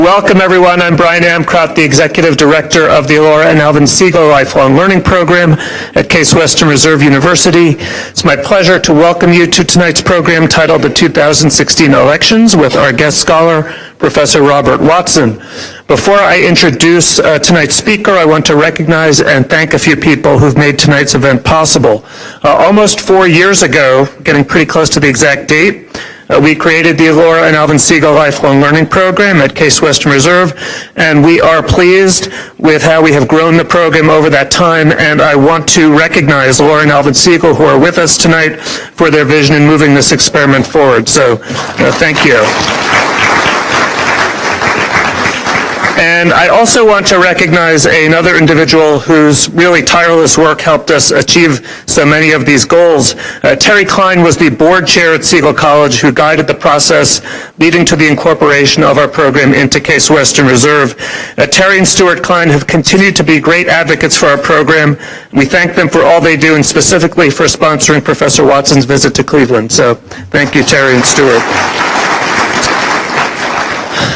Welcome, everyone. I'm Brian Amcrott, the Executive Director of the Laura and Alvin Seagal Lifelong Learning Program at Case Western Reserve University. It's my pleasure to welcome you to tonight's program titled The 2016 Elections with our guest scholar, Professor Robert Watson. Before I introduce tonight's speaker, I want to recognize and thank a few people who've made tonight's event possible. Almost 4 years ago, getting pretty close to the exact date, we created the Laura and Alvin Seagal Lifelong Learning Program at Case Western Reserve, and we are pleased with how we have grown the program over that time, and I want to recognize Laura and Alvin Seagal, who are with us tonight, for their vision in moving this experiment forward. So, thank you. And I also want to recognize another individual whose really tireless work helped us achieve so many of these goals. Terry Klein was the board chair at Seagal College who guided the process leading to the incorporation of our program into Case Western Reserve. Terry and Stuart Klein have continued to be great advocates for our program. We thank them for all they do, and specifically for sponsoring Professor Watson's visit to Cleveland. So thank you, Terry and Stuart.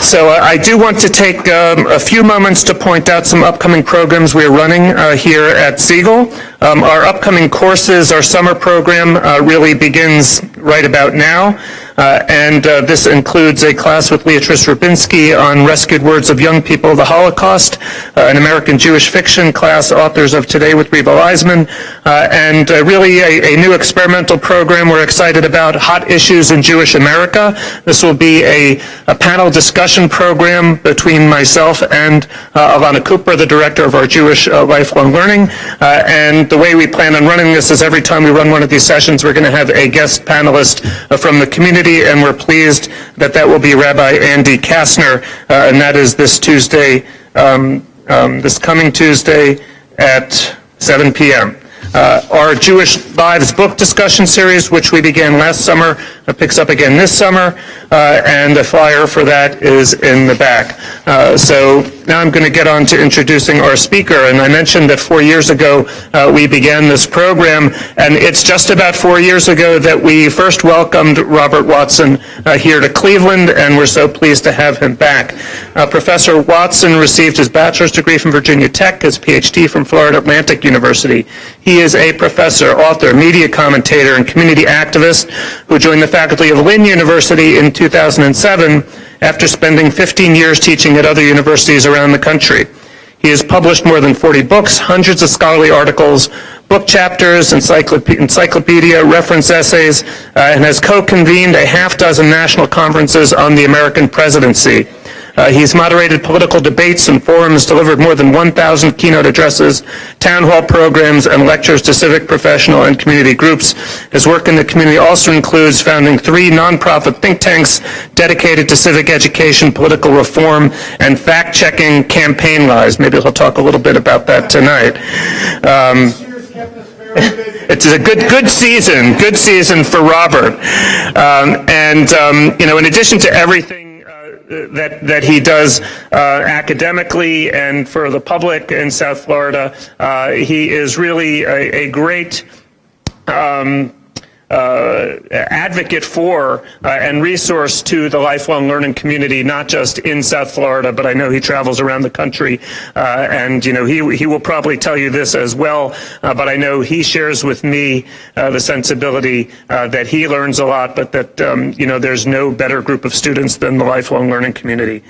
So I do want to take a few moments to point out some upcoming programs we're running here at Seagal. Our upcoming courses, our summer program really begins right about now. And this includes a class with Beatrice Rubinsky on Rescued Words of Young People of the Holocaust, an American Jewish fiction class, Authors of Today with Reba Leisman, and really a new experimental program we're excited about, Hot Issues in Jewish America. This will be a panel discussion program between myself and Alana Cooper, the director of our Jewish Lifelong Learning. And the way we plan on running this is every time we run one of these sessions, we're going to have a guest panelist from the community, and we're pleased that that will be Rabbi Andy Kastner, and that is this Tuesday, this coming Tuesday at 7 p.m. Our Jewish Lives book discussion series, which we began last summer, picks up again this summer, and the flyer for that is in the back. So now I'm going to get on to introducing our speaker, and I mentioned that 4 years ago we began this program, and it's just about 4 years ago that we first welcomed Robert Watson here to Cleveland, and we're so pleased to have him back. Professor Watson received his bachelor's degree from Virginia Tech, his PhD from Florida Atlantic University. He is a professor, author, media commentator, and community activist who joined the faculty of Lynn University in 2007 after spending 15 years teaching at other universities around the country. He has published more than 40 books, hundreds of scholarly articles, book chapters, encyclopedia, reference essays, and has co-convened a half-dozen national conferences on the American presidency. He's moderated political debates and forums, delivered more than 1,000 keynote addresses, town hall programs, and lectures to civic, professional, and community groups. His work in the community also includes founding 3 nonprofit think tanks dedicated to civic education, political reform, and fact-checking campaign lies. Maybe he'll talk a little bit about that tonight. It's a good season for Robert. In addition to everything that he does academically and for the public in South Florida, he is really a great advocate for and resource to the lifelong learning community, not just in South Florida, but I know he travels around the country, and he will probably tell you this as well, but I know he shares with me the sensibility that he learns a lot, but that there's no better group of students than the lifelong learning community.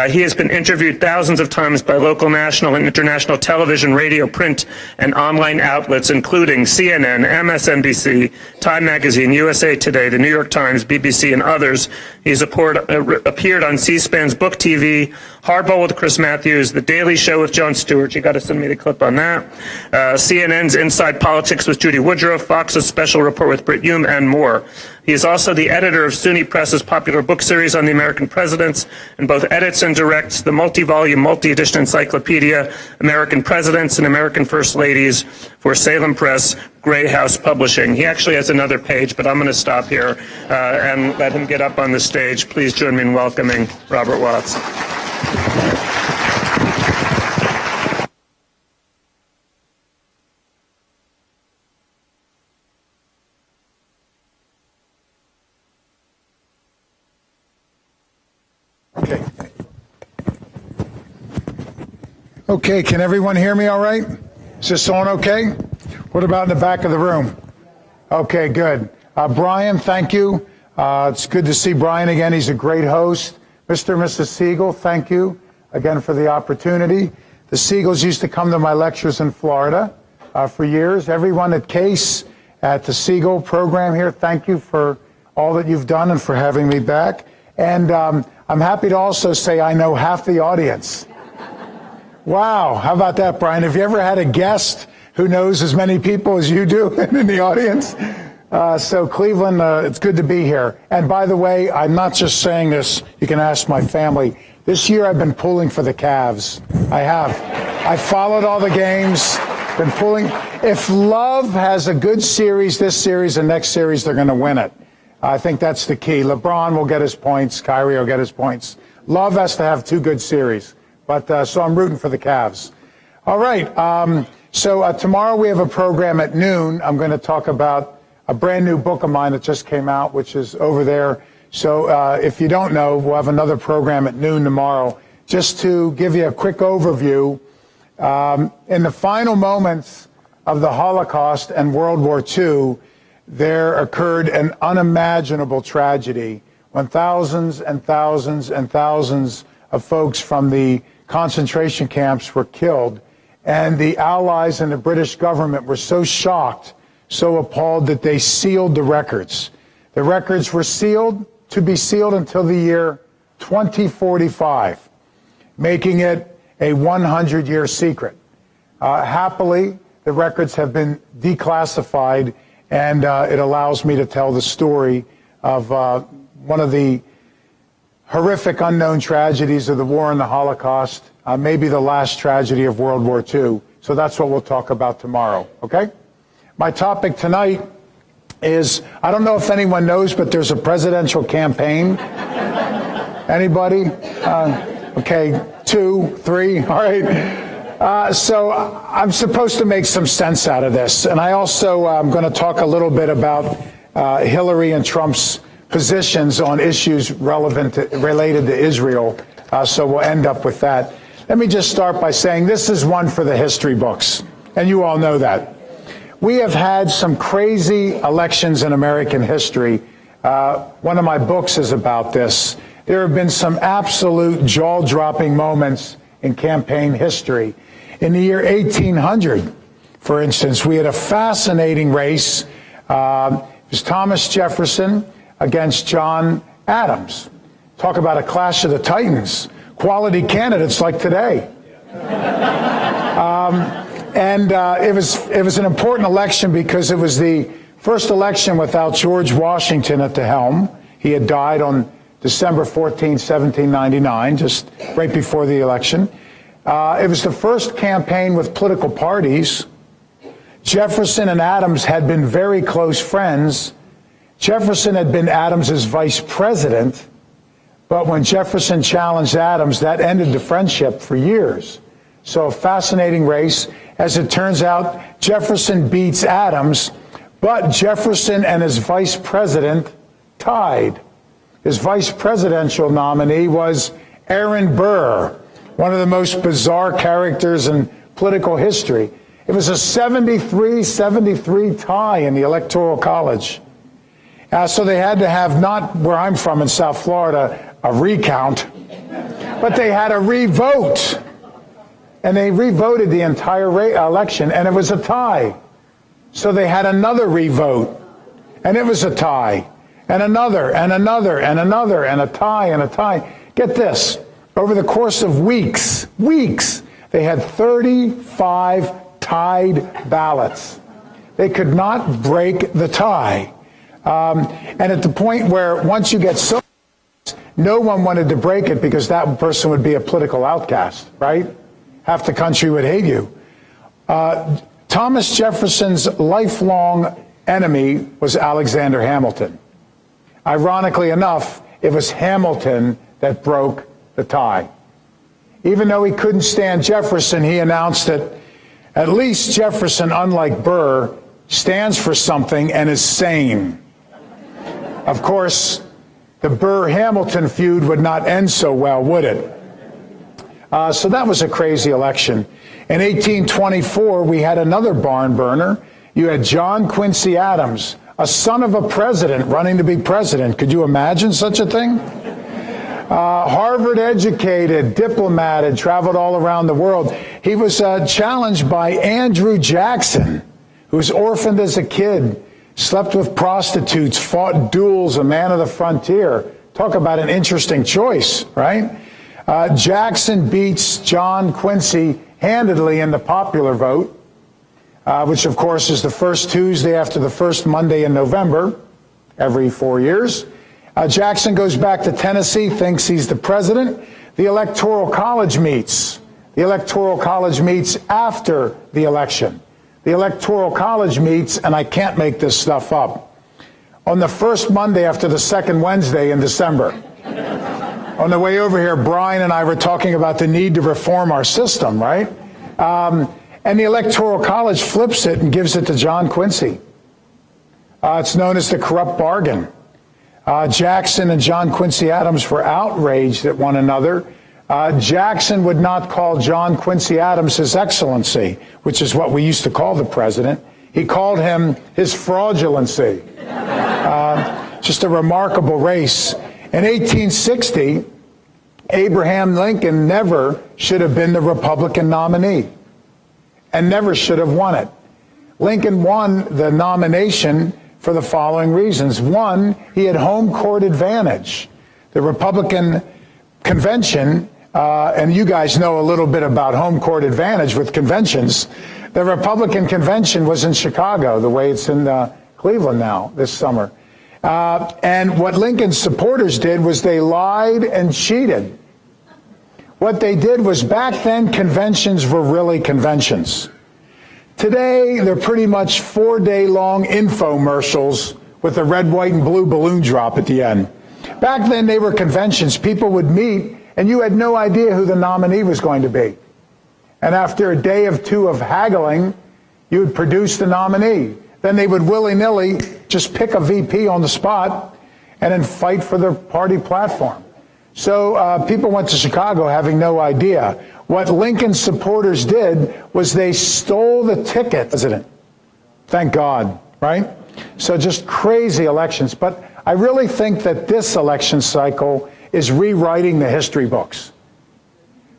He has been interviewed thousands of times by local, national, and international television, radio, print, and online outlets, including CNN, MSNBC, Time Magazine, USA Today, the New York Times, BBC, and others. He's appeared on C-SPAN's Book TV, Hardball with Chris Matthews, The Daily Show with Jon Stewart. You got to send me the clip on that. CNN's Inside Politics with Judy Woodruff, Fox's Special Report with Britt Hume, and more. He is also the editor of SUNY Press's popular book series on the American presidents, and both edits and directs the multi-volume, multi-edition encyclopedia, American Presidents and American First Ladies, for Salem Press, Gray House Publishing. He actually has another page, but I'm going to stop here and let him get up on the stage. Please join me in welcoming Robert Watson. Okay, can everyone hear me all right? Is this on okay? What about in the back of the room? Okay, good. Brian, thank you. It's good to see Brian again. He's a great host. Mr. and Mrs. Seagal, thank you again for the opportunity. The Seagals used to come to my lectures in Florida for years. Everyone at CASE, at the Seagal program here, thank you for all that you've done and for having me back. And I'm happy to also say I know half the audience. Wow, how about that, Brian? Have you ever had a guest who knows as many people as you do in the audience? So Cleveland, it's good to be here. And by the way, I'm not just saying this, you can ask my family. This year I've been pulling for the Cavs. I have. I followed all the games, been pulling. If Love has a good series, this series and next series, they're going to win it. I think that's the key. LeBron will get his points. Kyrie will get his points. Love has to have 2 good series. But so I'm rooting for the Cavs. All right. So tomorrow we have a program at noon. I'm going to talk about a brand new book of mine that just came out, which is over there. So if you don't know, we'll have another program at noon tomorrow. Just to give you a quick overview, in the final moments of the Holocaust and World War II, there occurred an unimaginable tragedy when thousands and thousands and thousands of folks from the concentration camps were killed, and the Allies and the British government were so shocked, so appalled that they sealed the records. The records were sealed, to be sealed until the year 2045, making it a 100-year secret. Happily, the records have been declassified, and it allows me to tell the story of one of the horrific unknown tragedies of the war and the Holocaust, maybe the last tragedy of World War II. So that's what we'll talk about tomorrow, okay? My topic tonight is, I don't know if anyone knows, but there's a presidential campaign. Anybody? Okay, 2, 3, all right. So I'm supposed to make some sense out of this. And I also am going to talk a little bit about Hillary and Trump's positions on issues related to Israel, so we'll end up with that. Let me just start by saying this is one for the history books, and you all know that. We have had some crazy elections in American history. One of my books is about this. There have been some absolute jaw-dropping moments in campaign history. In the year 1800, for instance, we had a fascinating race. It was Thomas Jefferson against John Adams. Talk about a clash of the titans. Quality candidates like today. It was an important election because it was the first election without George Washington at the helm. He had died on December 14, 1799, just right before the election. It was the first campaign with political parties. Jefferson and Adams had been very close friends. Jefferson had been Adams's vice president, but when Jefferson challenged Adams, that ended the friendship for years. So a fascinating race. As it turns out, Jefferson beats Adams, but Jefferson and his vice president tied. His vice presidential nominee was Aaron Burr, one of the most bizarre characters in political history. It was a 73-73 tie in the Electoral College. So they had to have, not where I'm from in South Florida, a recount, but they had a revote. And they revoted the entire election, and it was a tie. So they had another revote, and it was a tie. And another, and another, and another, and a tie, and a tie. Get this. Over the course of weeks, they had 35 tied ballots. They could not break the tie. And at the point where once you get so, no one wanted to break it because that person would be a political outcast, right? Half the country would hate you. Thomas Jefferson's lifelong enemy was Alexander Hamilton. Ironically enough, it was Hamilton that broke the tie. Even though he couldn't stand Jefferson, he announced that at least Jefferson, unlike Burr, stands for something and is sane. Of course, the Burr-Hamilton feud would not end so well, would it? So that was a crazy election. In 1824, we had another barn burner. You had John Quincy Adams, a son of a president, running to be president. Could you imagine such a thing? Harvard educated, diplomat, traveled all around the world. He was challenged by Andrew Jackson, who was orphaned as a kid, slept with prostitutes, fought duels, a man of the frontier. Talk about an interesting choice, right? Jackson beats John Quincy handedly in the popular vote, which of course is the first Tuesday after the first Monday in November, every 4 years. Jackson goes back to Tennessee, thinks he's the president. The Electoral College meets. The Electoral College meets after the election. The Electoral College meets, and I can't make this stuff up, on the first Monday after the second Wednesday in December. On the way over here, Brian and I were talking about the need to reform our system, right? And the Electoral College flips it and gives it to John Quincy. It's known as the corrupt bargain. Jackson and John Quincy Adams were outraged at one another. Jackson would not call John Quincy Adams His Excellency, which is what we used to call the president. He called him His Fraudulency. Just a remarkable race. In 1860, Abraham Lincoln never should have been the Republican nominee and never should have won it. Lincoln won the nomination for the following reasons. One, he had home court advantage. The Republican convention, and you guys know a little bit about home court advantage with conventions. The Republican convention was in Chicago, the way it's in Cleveland now this summer. And what Lincoln's supporters did was they lied and cheated. What they did was, back then, conventions were really conventions. Today, they're pretty much 4-day-long infomercials with a red, white, and blue balloon drop at the end. Back then, they were conventions. People would meet, and you had no idea who the nominee was going to be. And after a day or two of haggling, you would produce the nominee. Then they would willy-nilly just pick a VP on the spot and then fight for their party platform. So people went to Chicago having no idea. What Lincoln's supporters did was they stole the ticket. President. Thank God, right? So just crazy elections. But I really think that this election cycle is rewriting the history books.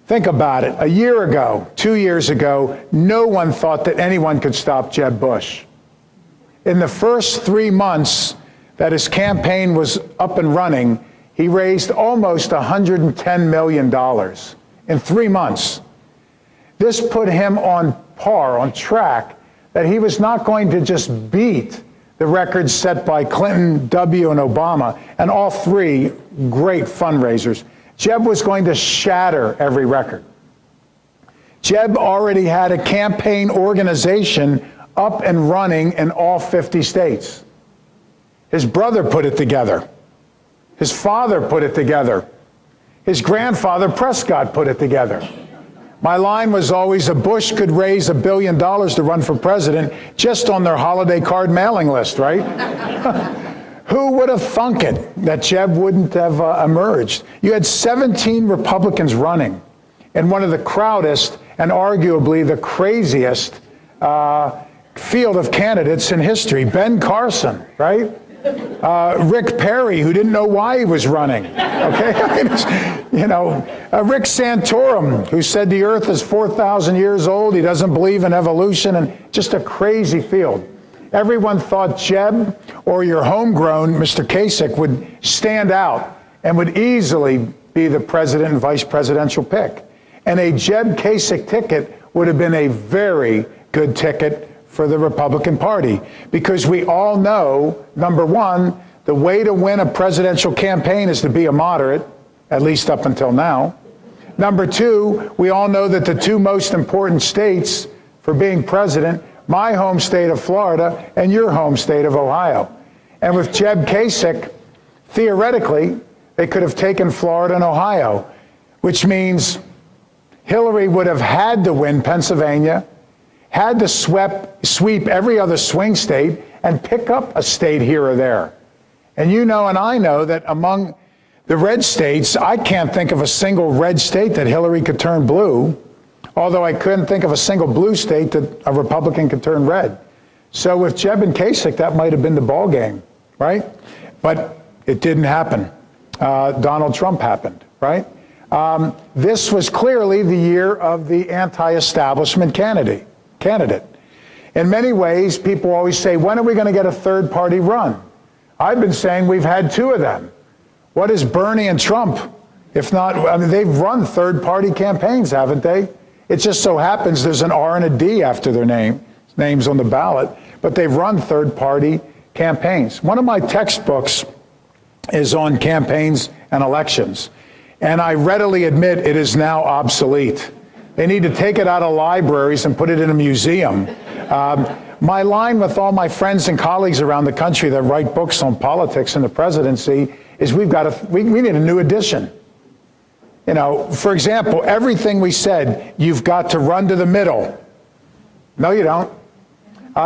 Think about it. A year ago, 2 years ago, no one thought that anyone could stop Jeb Bush. In the first 3 months that his campaign was up and running, he raised almost $110 million in 3 months. This put him on par, on track, that he was not going to just beat the records set by Clinton, W., and Obama, and all three great fundraisers. Jeb was going to shatter every record. Jeb already had a campaign organization up and running in all 50 states. His brother put it together. His father put it together. His grandfather, Prescott, put it together. My line was always, a Bush could raise $1 billion to run for president just on their holiday card mailing list, right? Who would have thunk it that Jeb wouldn't have emerged? You had 17 Republicans running in one of the crowdest and arguably the craziest field of candidates in history. Ben Carson, right? Rick Perry, who didn't know why he was running. Okay, Rick Santorum, who said the Earth is 4,000 years old. He doesn't believe in evolution, and just a crazy field. Everyone thought Jeb or your homegrown Mr. Kasich would stand out and would easily be the president and vice presidential pick. And a Jeb Kasich ticket would have been a very good ticket for the Republican Party, because we all know, number one, the way to win a presidential campaign is to be a moderate, at least up until now. Number two, we all know that the two most important states for being president, my home state of Florida and your home state of Ohio. And with Jeb Kasich, theoretically, they could have taken Florida and Ohio, which means Hillary would have had to win Pennsylvania, had to sweep every other swing state, and pick up a state here or there. And you know and I know that among The red states, I can't think of a single red state that Hillary could turn blue, although I couldn't think of a single blue state that a Republican could turn red. So with Jeb and Kasich, that might have been the ball game, right? But it didn't happen. Donald Trump happened, right? This was clearly the year of the anti-establishment candidate. In many ways, people always say, when are we going to get a third party run? I've been saying we've had two of them. What is Bernie and Trump? If not, I mean, they've run third party campaigns, haven't they? It just so happens there's an R and a D after their names on the ballot, but they've run third party campaigns. One of my textbooks is on campaigns and elections, and I readily admit it is now obsolete. They need to take it out of libraries and put it in a museum. My line with all my friends and colleagues around the country that write books on politics and the presidency is we need a new edition. You know, for example, everything we said, you've got to run to the middle. No, you don't.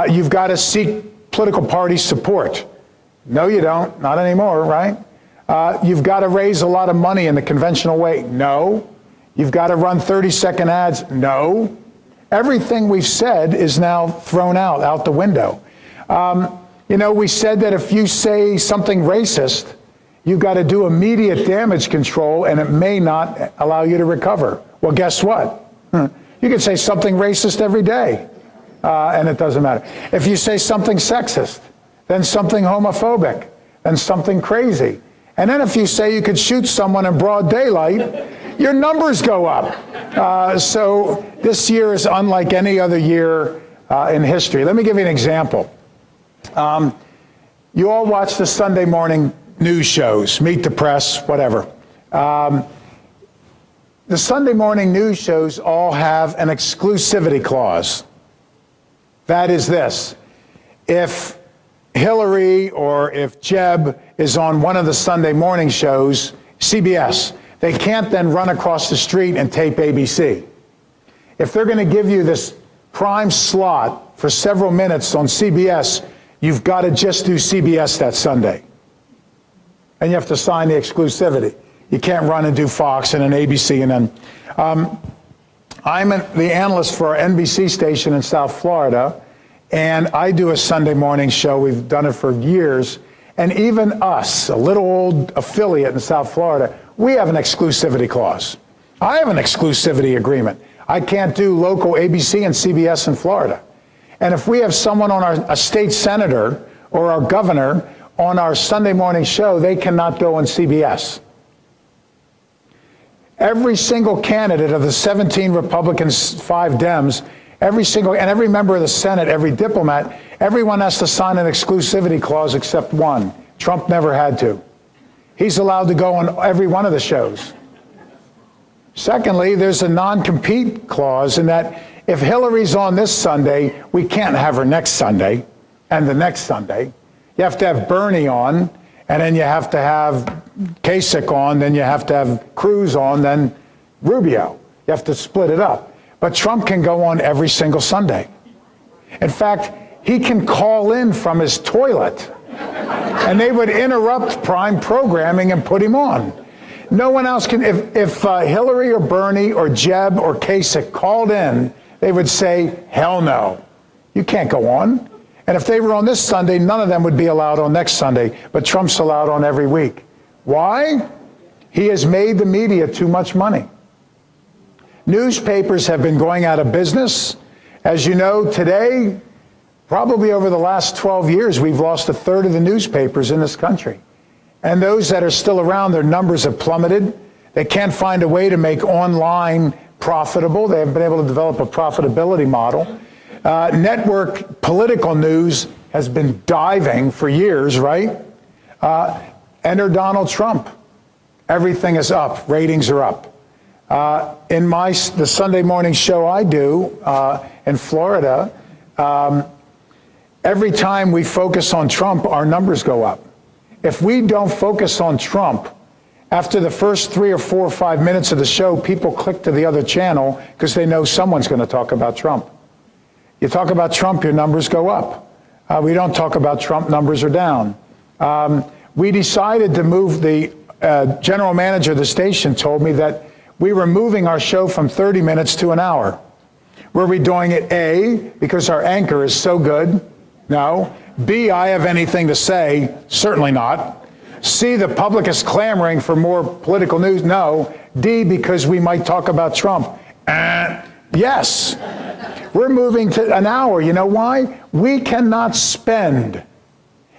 You've got to seek political party support. No, you don't. Not anymore, right? You've got to raise a lot of money in the conventional way. No. You've got to run 30-second ads. No. Everything we've said is now thrown out the window. You know, we said that if you say something racist, you've got to do immediate damage control, and it may not allow you to recover. Well, guess what? You can say something racist every day, and it doesn't matter. If you say something sexist, then something homophobic, then something crazy. And then if you say you could shoot someone in broad daylight, your numbers go up. So this year is unlike any other year in history. Let me give you an example. You all watch the Sunday morning news shows, Meet the Press, whatever. The Sunday morning news shows all have an exclusivity clause. That is this: if Hillary or if Jeb is on one of the Sunday morning shows, CBS, they can't then run across the street and tape ABC. If they're going to give you this prime slot for several minutes on CBS, you've got to just do CBS that Sunday. And you have to sign the exclusivity. You can't run and do Fox and an ABC and then. I'm the analyst for our NBC station in South Florida, and I do a Sunday morning show. We've done it for years. And even us, a little old affiliate in South Florida, we have an exclusivity clause. I have an exclusivity agreement. I can't do local ABC and CBS in Florida. And if we have someone on a state senator or our governor on our Sunday morning show, they cannot go on CBS. Every single candidate of the 17 Republicans, 5 Dems, every member of the Senate, every diplomat, everyone has to sign an exclusivity clause except one. Trump never had to. He's allowed to go on every one of the shows. Secondly, there's a non-compete clause in that if Hillary's on this Sunday, we can't have her next Sunday and the next Sunday. You have to have Bernie on, and then you have to have Kasich on, then you have to have Cruz on, then Rubio. You have to split it up. But Trump can go on every single Sunday. In fact, he can call in from his toilet, and they would interrupt prime programming and put him on. No one else can. If Hillary or Bernie or Jeb or Kasich called in, they would say, hell no, you can't go on. And if they were on this Sunday, none of them would be allowed on next Sunday, but Trump's allowed on every week. Why? He has made the media too much money. Newspapers have been going out of business. As you know, today, probably over the last 12 years, we've lost a third of the newspapers in this country. And those that are still around, their numbers have plummeted. They can't find a way to make online profitable. They haven't been able to develop a profitability model. Network political news has been diving for years, right? Enter Donald Trump. Everything is up. Ratings are up. In the Sunday morning show I do in Florida, every time we focus on Trump, our numbers go up. If we don't focus on Trump, after the first 3 or 4 or 5 minutes of the show, people click to the other channel because they know someone's going to talk about Trump. You talk about Trump, your numbers go up. We don't talk about Trump, numbers are down. We decided to move the general manager of the station told me that we were moving our show from 30 minutes to an hour. Were we doing it A, because our anchor is so good? No. B, I have anything to say? Certainly not. C, the public is clamoring for more political news? No. D, because we might talk about Trump? Yes. We're moving to an hour. You know why? We cannot spend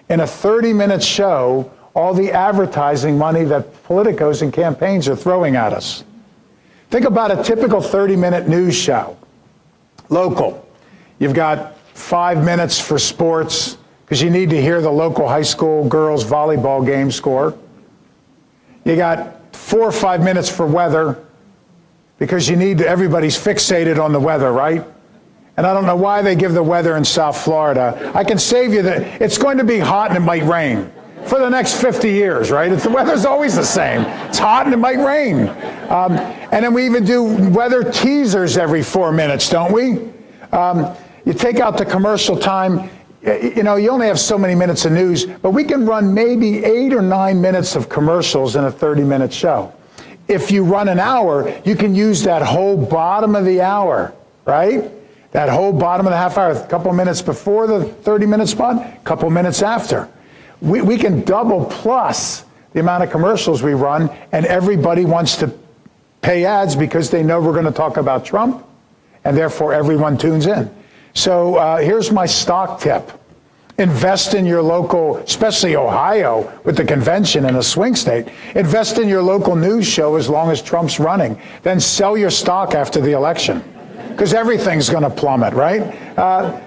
in a 30-minute show all the advertising money that politicos and campaigns are throwing at us. Think about a typical 30-minute news show. Local. You've got 5 minutes for sports because you need to hear the local high school girls volleyball game score. You got 4 or 5 minutes for weather because everybody's fixated on the weather, right? And I don't know why they give the weather in South Florida. I can save you it's going to be hot and it might rain for the next 50 years, right? The weather's always the same. It's hot and it might rain. And then we even do weather teasers every 4 minutes, don't we? You take out the commercial time, you only have so many minutes of news, but we can run maybe 8 or 9 minutes of commercials in a 30-minute show. If you run an hour, you can use that whole bottom of the hour, right? That whole bottom of the half hour, a couple minutes before the 30-minute spot, a couple minutes after. We can double plus the amount of commercials we run, and everybody wants to pay ads because they know we're going to talk about Trump, and therefore everyone tunes in. So here's my stock tip. Invest in your local, especially Ohio with the convention in a swing state. Invest in your local news show as long as Trump's running. Then sell your stock after the election, because everything's going to plummet, right?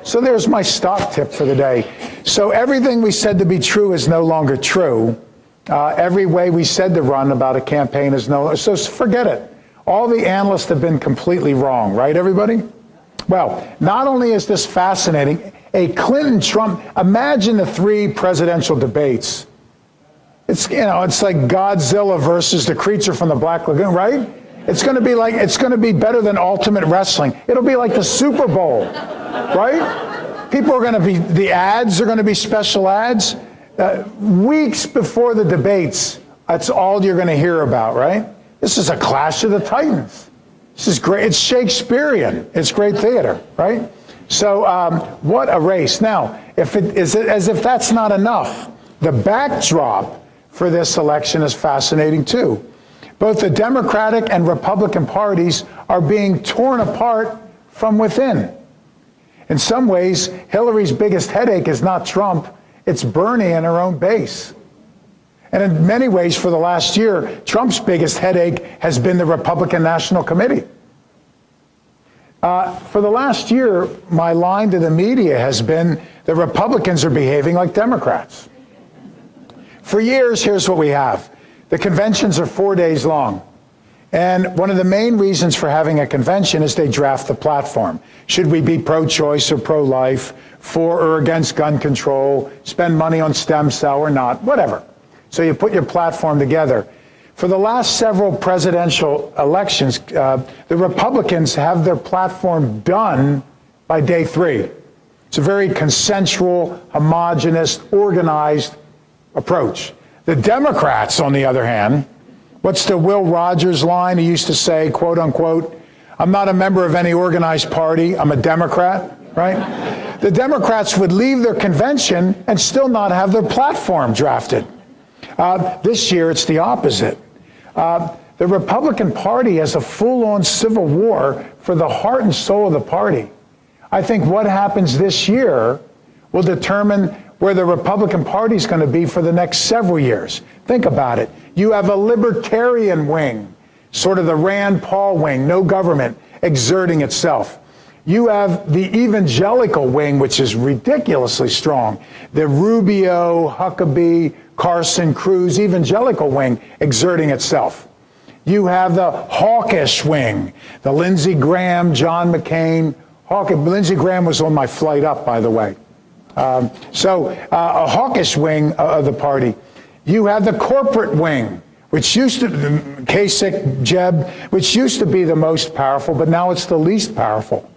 So there's my stock tip for the day. So everything we said to be true is no longer true. Every way we said to run about a campaign is no, so forget it. All the analysts have been completely wrong, right, everybody? Well, not only is this fascinating, a Clinton-Trump, imagine the 3 presidential debates. It's like Godzilla versus the creature from the Black Lagoon, right? It's going to be better than Ultimate Wrestling. It'll be like the Super Bowl, right? People are going to be, the ads are going to be special ads. Weeks before the debates, that's all you're going to hear about, right? This is a clash of the titans. This is great. It's Shakespearean. It's great theater, right? So what a race. Now, as if that's not enough, the backdrop for this election is fascinating too. Both the Democratic and Republican parties are being torn apart from within. In some ways, Hillary's biggest headache is not Trump, it's Bernie and her own base. And in many ways, for the last year, Trump's biggest headache has been the Republican National Committee. For the last year, my line to the media has been the Republicans are behaving like Democrats. For years, here's what we have. The conventions are 4 days long. And one of the main reasons for having a convention is they draft the platform. Should we be pro-choice or pro-life, for or against gun control, spend money on stem cell or not, whatever. So you put your platform together. For the last several presidential elections, the Republicans have their platform done by day 3. It's a very consensual, homogenous, organized approach. The Democrats, on the other hand, what's the Will Rogers line? He used to say, quote unquote, I'm not a member of any organized party, I'm a Democrat, right? The Democrats would leave their convention and still not have their platform drafted. This year, it's the opposite. The Republican Party has a full-on civil war for the heart and soul of the party. I think what happens this year will determine where the Republican Party is going to be for the next several years. Think about it. You have a libertarian wing, sort of the Rand Paul wing, no government, exerting itself. You have the evangelical wing, which is ridiculously strong. The Rubio, Huckabee, Carson, Cruz, evangelical wing exerting itself. You have the hawkish wing, the Lindsey Graham, John McCain. Lindsey Graham was on my flight up, by the way. A hawkish wing of the party. You have the corporate wing, which used to, Kasich, Jeb, which used to be the most powerful, but now it's the least powerful.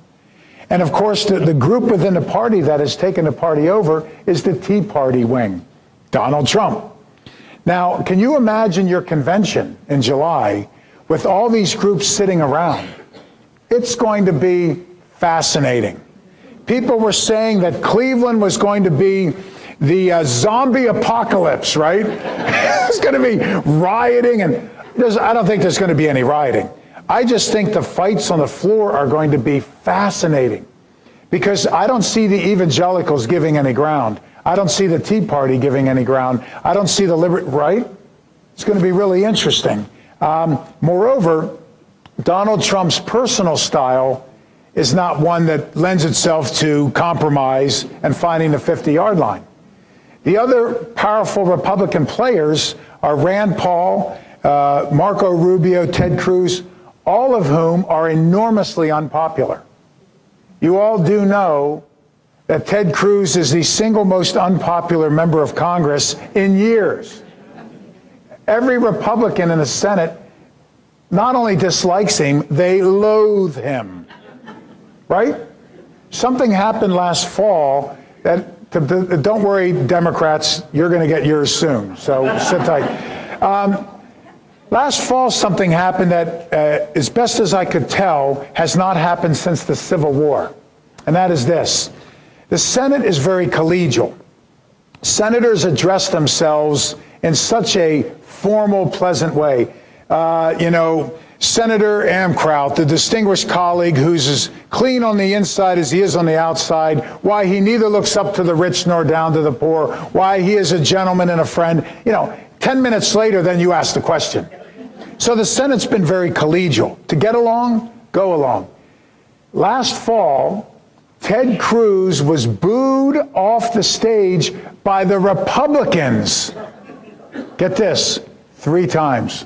And of course, the group within the party that has taken the party over is the Tea Party wing, Donald Trump. Now, can you imagine your convention in July with all these groups sitting around? It's going to be fascinating. People were saying that Cleveland was going to be the zombie apocalypse, right? It's going to be rioting, and I don't think there's going to be any rioting. I just think the fights on the floor are going to be fascinating, because I don't see the evangelicals giving any ground. I don't see the Tea Party giving any ground. I don't see the right? It's going to be really interesting. Moreover, Donald Trump's personal style is not one that lends itself to compromise and finding the 50-yard line. The other powerful Republican players are Rand Paul, Marco Rubio, Ted Cruz, all of whom are enormously unpopular. You all do know that Ted Cruz is the single most unpopular member of Congress in years. Every Republican in the Senate not only dislikes him, they loathe him, right? Something happened last fall that, don't worry, Democrats, you're going to get yours soon, so sit tight. Last fall, something happened that, as best as I could tell, has not happened since the Civil War, and that is this. The Senate is very collegial. Senators address themselves in such a formal, pleasant way. Senator Amkraut, the distinguished colleague who's as clean on the inside as he is on the outside, why he neither looks up to the rich nor down to the poor, why he is a gentleman and a friend. 10 minutes later, then you ask the question. So the Senate's been very collegial. To get along, go along. Last fall, Ted Cruz was booed off the stage by the Republicans. Get this, 3 times.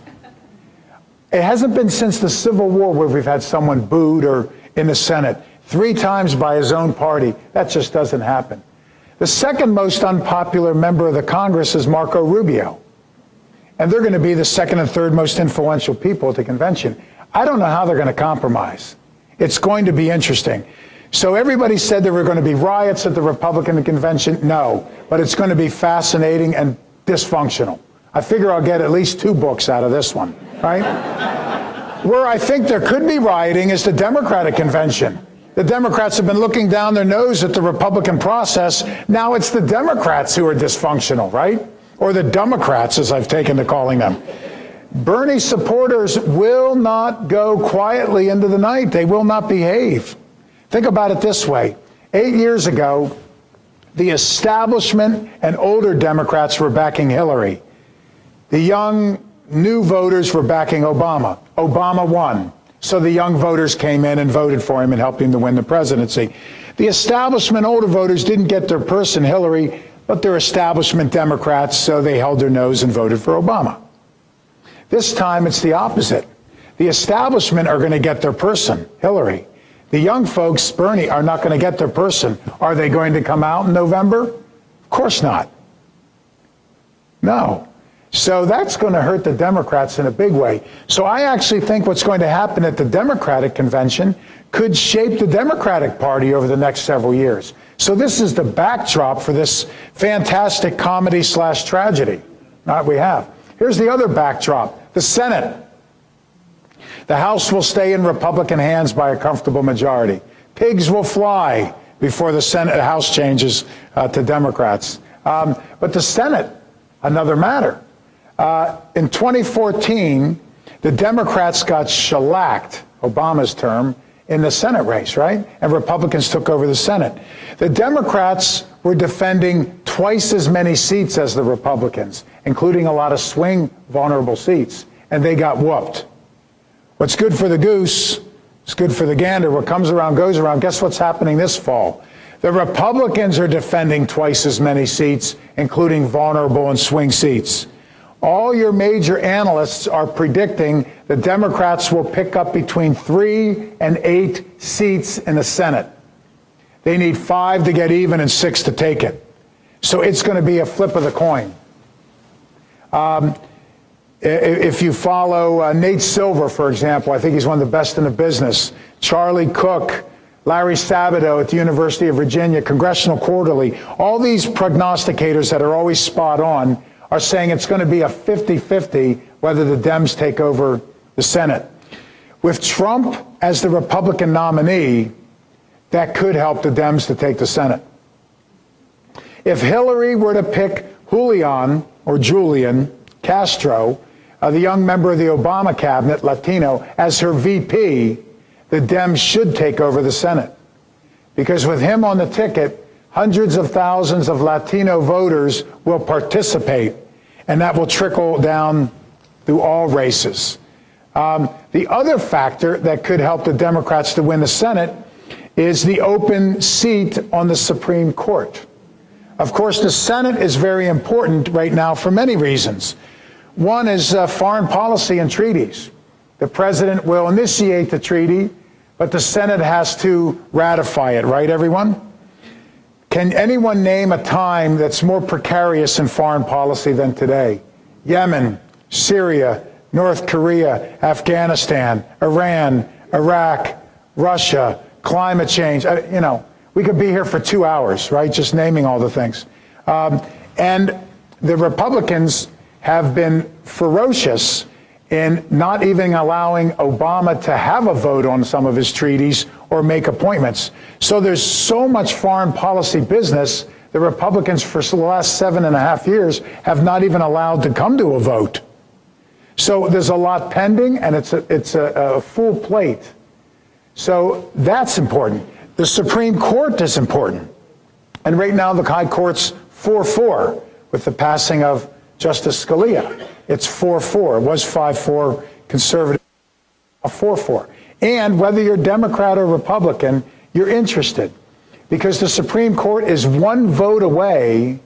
It hasn't been since the Civil War where we've had someone booed or in the Senate. 3 times by his own party. That just doesn't happen. The second most unpopular member of the Congress is Marco Rubio. And they're going to be the second and third most influential people at the convention. I don't know how they're going to compromise. It's going to be interesting. So everybody said there were going to be riots at the Republican convention. No, but it's going to be fascinating and dysfunctional. I figure I'll get at least 2 books out of this one, right? Where I think there could be rioting is the Democratic convention. The Democrats have been looking down their nose at the Republican process. Now it's the Democrats who are dysfunctional, right? Or the Democrats, as I've taken to calling them. Bernie supporters will not go quietly into the night. They will not behave. Think about it this way. 8 years ago, the establishment and older Democrats were backing Hillary. The young, new voters were backing Obama. Obama won. So the young voters came in and voted for him and helped him to win the presidency. The establishment older voters didn't get their person, Hillary, but they're establishment Democrats, so they held their nose and voted for Obama. This time it's the opposite. The establishment are going to get their person, Hillary. The young folks, Bernie, are not going to get their person. Are they going to come out in November? Of course not. No. So that's going to hurt the Democrats in a big way. So I actually think what's going to happen at the Democratic convention could shape the Democratic Party over the next several years. So this is the backdrop for this fantastic comedy/tragedy that we have. Here's the other backdrop, the Senate. The House will stay in Republican hands by a comfortable majority. Pigs will fly before the House changes to Democrats. But the Senate, another matter. In 2014, the Democrats got shellacked, Obama's term, in the Senate race, right? And Republicans took over the Senate. The Democrats were defending twice as many seats as the Republicans, including a lot of swing vulnerable seats, and they got whooped. What's good for the goose is good for the gander. What comes around goes around. Guess what's happening this fall? The Republicans are defending twice as many seats, including vulnerable and swing seats. All your major analysts are predicting the Democrats will pick up between 3 and 8 seats in the Senate. They need 5 to get even and 6 to take it. So it's going to be a flip of the coin. If you follow Nate Silver, for example, I think he's one of the best in the business. Charlie Cook, Larry Sabato at the University of Virginia, Congressional Quarterly, all these prognosticators that are always spot on are saying it's going to be a 50-50 whether the Dems take over the Senate. With Trump as the Republican nominee, that could help the Dems to take the Senate. If Hillary were to pick Julian Castro, the young member of the Obama cabinet, Latino, as her VP, the Dems should take over the Senate. Because with him on the ticket, hundreds of thousands of Latino voters will participate, and that will trickle down through all races. The other factor that could help the Democrats to win the Senate is the open seat on the Supreme Court. Of course, the Senate is very important right now for many reasons. One is foreign policy and treaties. The president will initiate the treaty, but the Senate has to ratify it, right, everyone? Can anyone name a time that's more precarious in foreign policy than today? Yemen, Syria, North Korea, Afghanistan, Iran, Iraq, Russia, climate change. We could be here for 2 hours, right, just naming all the things. And the Republicans have been ferocious in not even allowing Obama to have a vote on some of his treaties or make appointments. So there's so much foreign policy business, the Republicans for the last 7.5 years have not even allowed to come to a vote. So there's a lot pending, and it's a full plate. So that's important. The Supreme Court is important. And right now the High Court's 4-4 with the passing of Justice Scalia. It's 4-4. It was 5-4 conservative, 4-4. And whether you're Democrat or Republican, you're interested. Because the Supreme Court is one vote away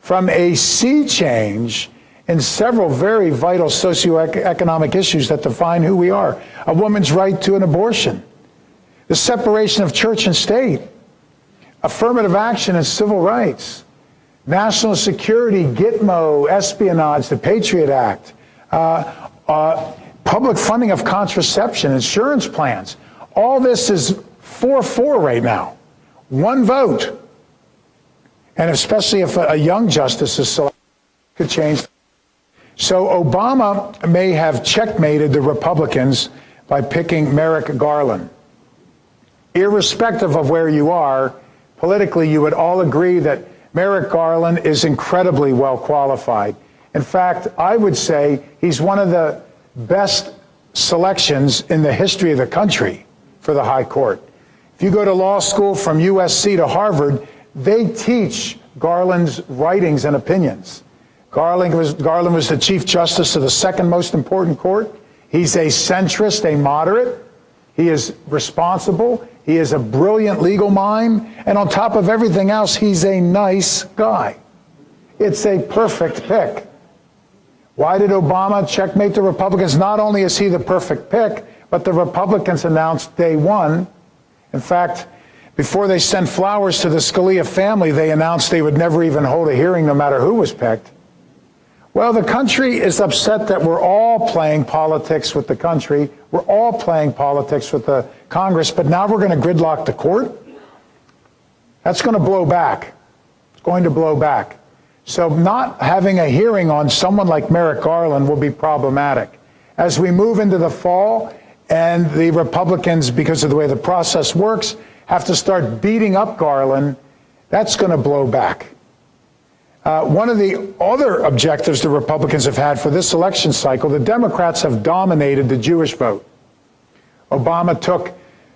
from a sea change in several very vital socioeconomic issues that define who we are. A woman's right to an abortion, the separation of church and state, affirmative action and civil rights, national security, Gitmo, espionage, the Patriot Act, public funding of contraception, insurance plans. All this is 4-4 right now. One vote. And especially if a young justice is selected, could change. So Obama may have checkmated the Republicans by picking Merrick Garland. Irrespective of where you are, politically, you would all agree that Merrick Garland is incredibly well qualified. In fact, I would say he's one of the best selections in the history of the country for the High Court. If you go to law school from USC to Harvard, they teach Garland's writings and opinions. Garland was the Chief Justice of the second most important court. He's a centrist, a moderate. He is responsible. He is a brilliant legal mind. And on top of everything else, he's a nice guy. It's a perfect pick. Why did Obama checkmate the Republicans? Not only is he the perfect pick, but the Republicans announced day one. In fact, before they sent flowers to the Scalia family, they announced they would never even hold a hearing no matter who was picked. Well, the country is upset that we're all playing politics with the country. We're all playing politics with the Congress, but now we're going to gridlock the court? That's going to blow back. It's going to blow back. So not having a hearing on someone like Merrick Garland will be problematic. As we move into the fall, and the Republicans, because of the way the process works, have to start beating up Garland, that's going to blow back. One of the other objectives the Republicans have had for this election cycle, the Democrats have dominated the Jewish vote. Obama took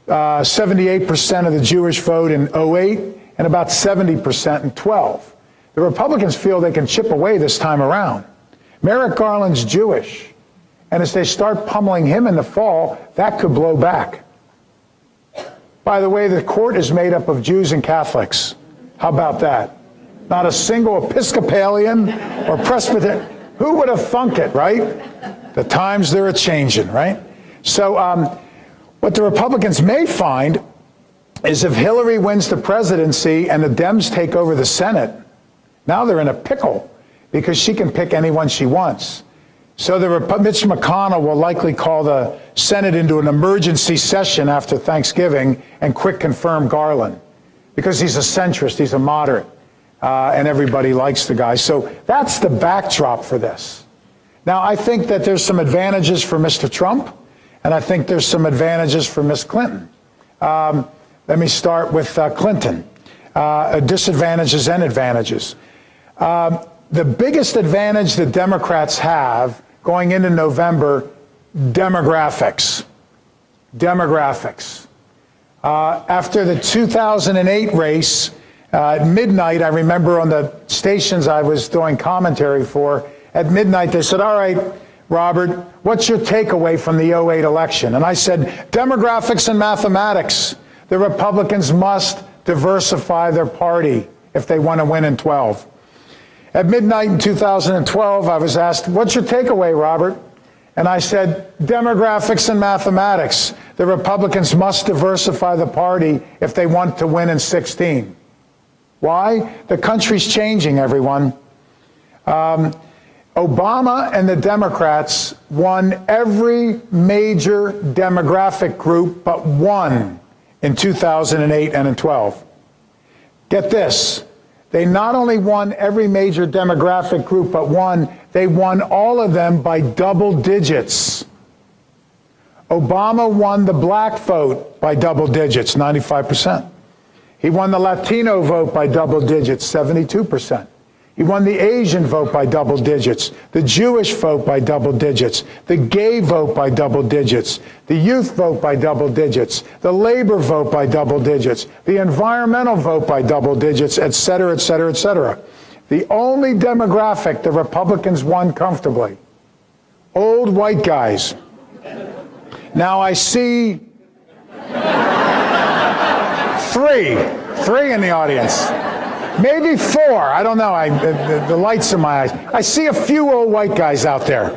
78% of the Jewish vote in 2008 and about 70% in 2012. The Republicans feel they can chip away this time around. Merrick Garland's Jewish, and as they start pummeling him in the fall, that could blow back. By the way, the court is made up of Jews and Catholics. How about that? Not a single Episcopalian or Presbyterian. Who would have thunk it, right? The times they're a-changing, right? So what the Republicans may find is if Hillary wins the presidency and the Dems take over the Senate, now they're in a pickle because she can pick anyone she wants. So Mitch McConnell will likely call the Senate into an emergency session after Thanksgiving and quick confirm Garland because he's a centrist, he's a moderate. and everybody likes the guy. So that's the backdrop for this. Now, I think that there's some advantages for Mr. Trump, and I think there's some advantages for Ms. Clinton. Let me start with Clinton. Disadvantages and advantages. The biggest advantage the Democrats have going into November, demographics. Demographics. After the 2008 race, at midnight, I remember on the stations I was doing commentary for, at midnight they said, all right, Robert, what's your takeaway from the 2008 election? And I said, demographics and mathematics. The Republicans must diversify their party if they want to win in 12. At midnight in 2012, I was asked, what's your takeaway, Robert? And I said, demographics and mathematics. The Republicans must diversify the party if they want to win in 16. Why? The country's changing, everyone. Obama and the Democrats won every major demographic group but one in 2008 and in 12. Get this. They not only won every major demographic group but one, they won all of them by double digits. Obama won the black vote by double digits, 95%. He won the Latino vote by double digits, 72%. He won the Asian vote by double digits, the Jewish vote by double digits, the gay vote by double digits, the youth vote by double digits, the labor vote by double digits, the environmental vote by double digits, et cetera, et cetera, et cetera. The only demographic the Republicans won comfortably, old white guys. Now I see three in the audience. Maybe four. I don't know. The light's in my eyes. I see a few old white guys out there.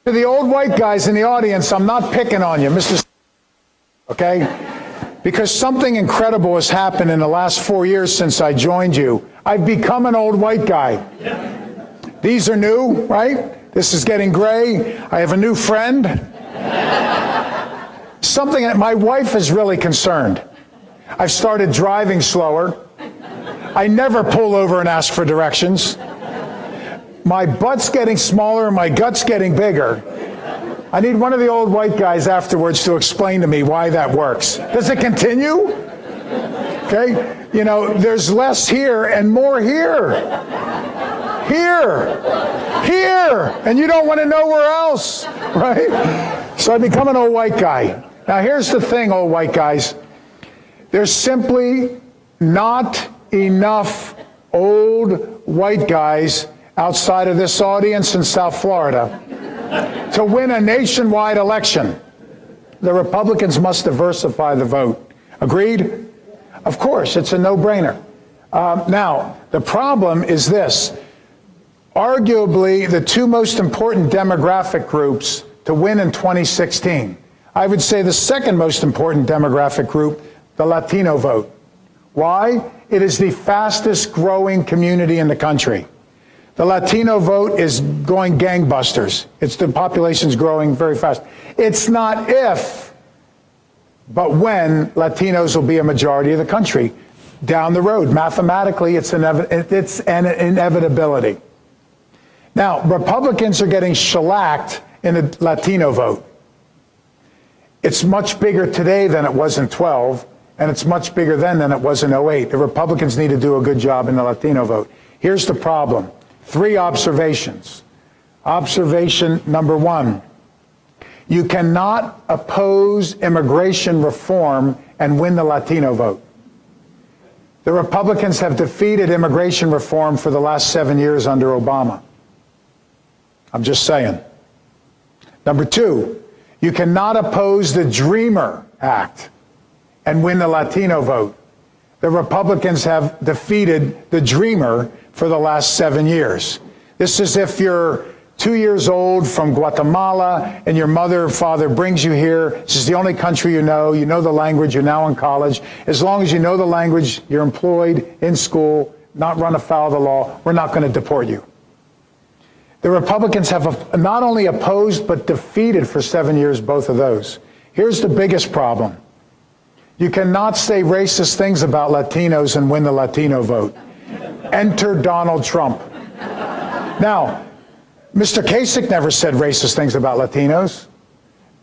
To the old white guys in the audience, I'm not picking on you, Mr. Okay? Because something incredible has happened in the last 4 years since I joined you. I've become an old white guy. These are new, right? This is getting gray. I have a new friend. Something that my wife is really concerned. I've started driving slower. I never pull over and ask for directions. My butt's getting smaller and my gut's getting bigger. I need one of the old white guys afterwards to explain to me why that works. Does it continue? Okay? You know, there's less here and more here. Here. And you don't want to know where else, right? So I become an old white guy. Now here's the thing, old white guys. There's simply not enough old white guys outside of this audience in South Florida to win a nationwide election. The Republicans must diversify the vote. Agreed? Of course, it's a no-brainer. Now, the problem is this. Arguably, the two most important demographic groups to win in 2016. I would say the second most important demographic group, the Latino vote. Why? It is the fastest growing community in the country. The Latino vote is going gangbusters. The population's growing very fast. It's not if, but when Latinos will be a majority of the country down the road. Mathematically, it's an inevitability. Now, Republicans are getting shellacked in the Latino vote. It's much bigger today than it was in 12. And it's much bigger then than it was in 08. The Republicans need to do a good job in the Latino vote. Here's the problem. 3 observations. Observation number 1. You cannot oppose immigration reform and win the Latino vote. The Republicans have defeated immigration reform for the last 7 years under Obama. I'm just saying. Number 2, you cannot oppose the Dreamer Act and win the Latino vote. The Republicans have defeated the Dreamer for the last 7 years. This is if you're 2 years old from Guatemala and your mother or father brings you here. This is the only country you know the language, you're now in college. As long as you know the language, you're employed, in school, not run afoul of the law, we're not going to deport you. The Republicans have not only opposed but defeated for 7 years both of those. Here's the biggest problem. You cannot say racist things about Latinos and win the Latino vote. Enter Donald Trump. Now, Mr. Kasich never said racist things about Latinos.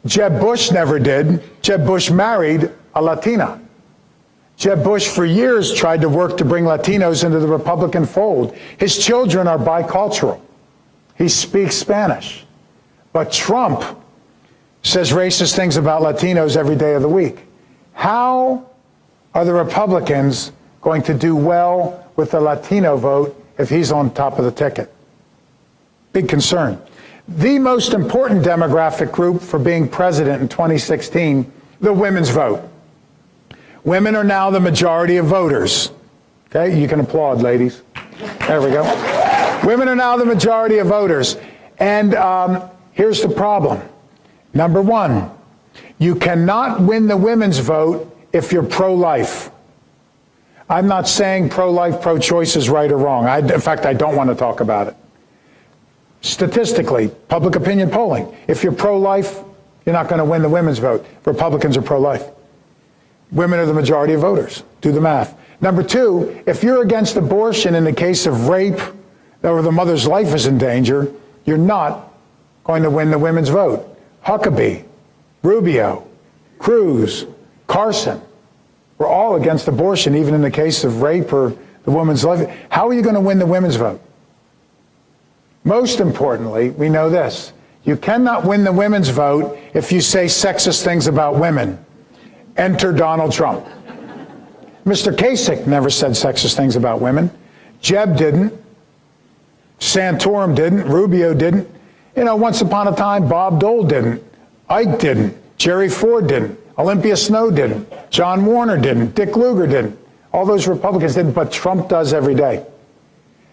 Jeb Bush never did. Jeb Bush married a Latina. Jeb Bush for years tried to work to bring Latinos into the Republican fold. His children are bicultural. He speaks Spanish. But Trump says racist things about Latinos every day of the week. How are the Republicans going to do well with the Latino vote if he's on top of the ticket? Big concern. The most important demographic group for being president in 2016, the women's vote. Women are now the majority of voters. Okay, you can applaud, ladies. There we go. Women are now the majority of voters. And here's the problem. Number one, you cannot win the women's vote if you're pro-life. I'm not saying pro-life, pro-choice is right or wrong. In fact, I don't want to talk about it. Statistically, public opinion polling, if you're pro-life, you're not going to win the women's vote. Republicans are pro-life. Women are the majority of voters. Do the math. Number two, if you're against abortion in the case of rape or the mother's life is in danger, you're not going to win the women's vote. Huckabee, Rubio, Cruz, Carson, we're all against abortion, even in the case of rape or the woman's life. How are you going to win the women's vote? Most importantly, we know this. You cannot win the women's vote if you say sexist things about women. Enter Donald Trump. Mr. Kasich never said sexist things about women. Jeb didn't. Santorum didn't. Rubio didn't. You know, once upon a time, Bob Dole didn't. Ike didn't. Jerry Ford didn't. Olympia Snowe didn't. John Warner didn't. Dick Lugar didn't. All those Republicans didn't, but Trump does every day.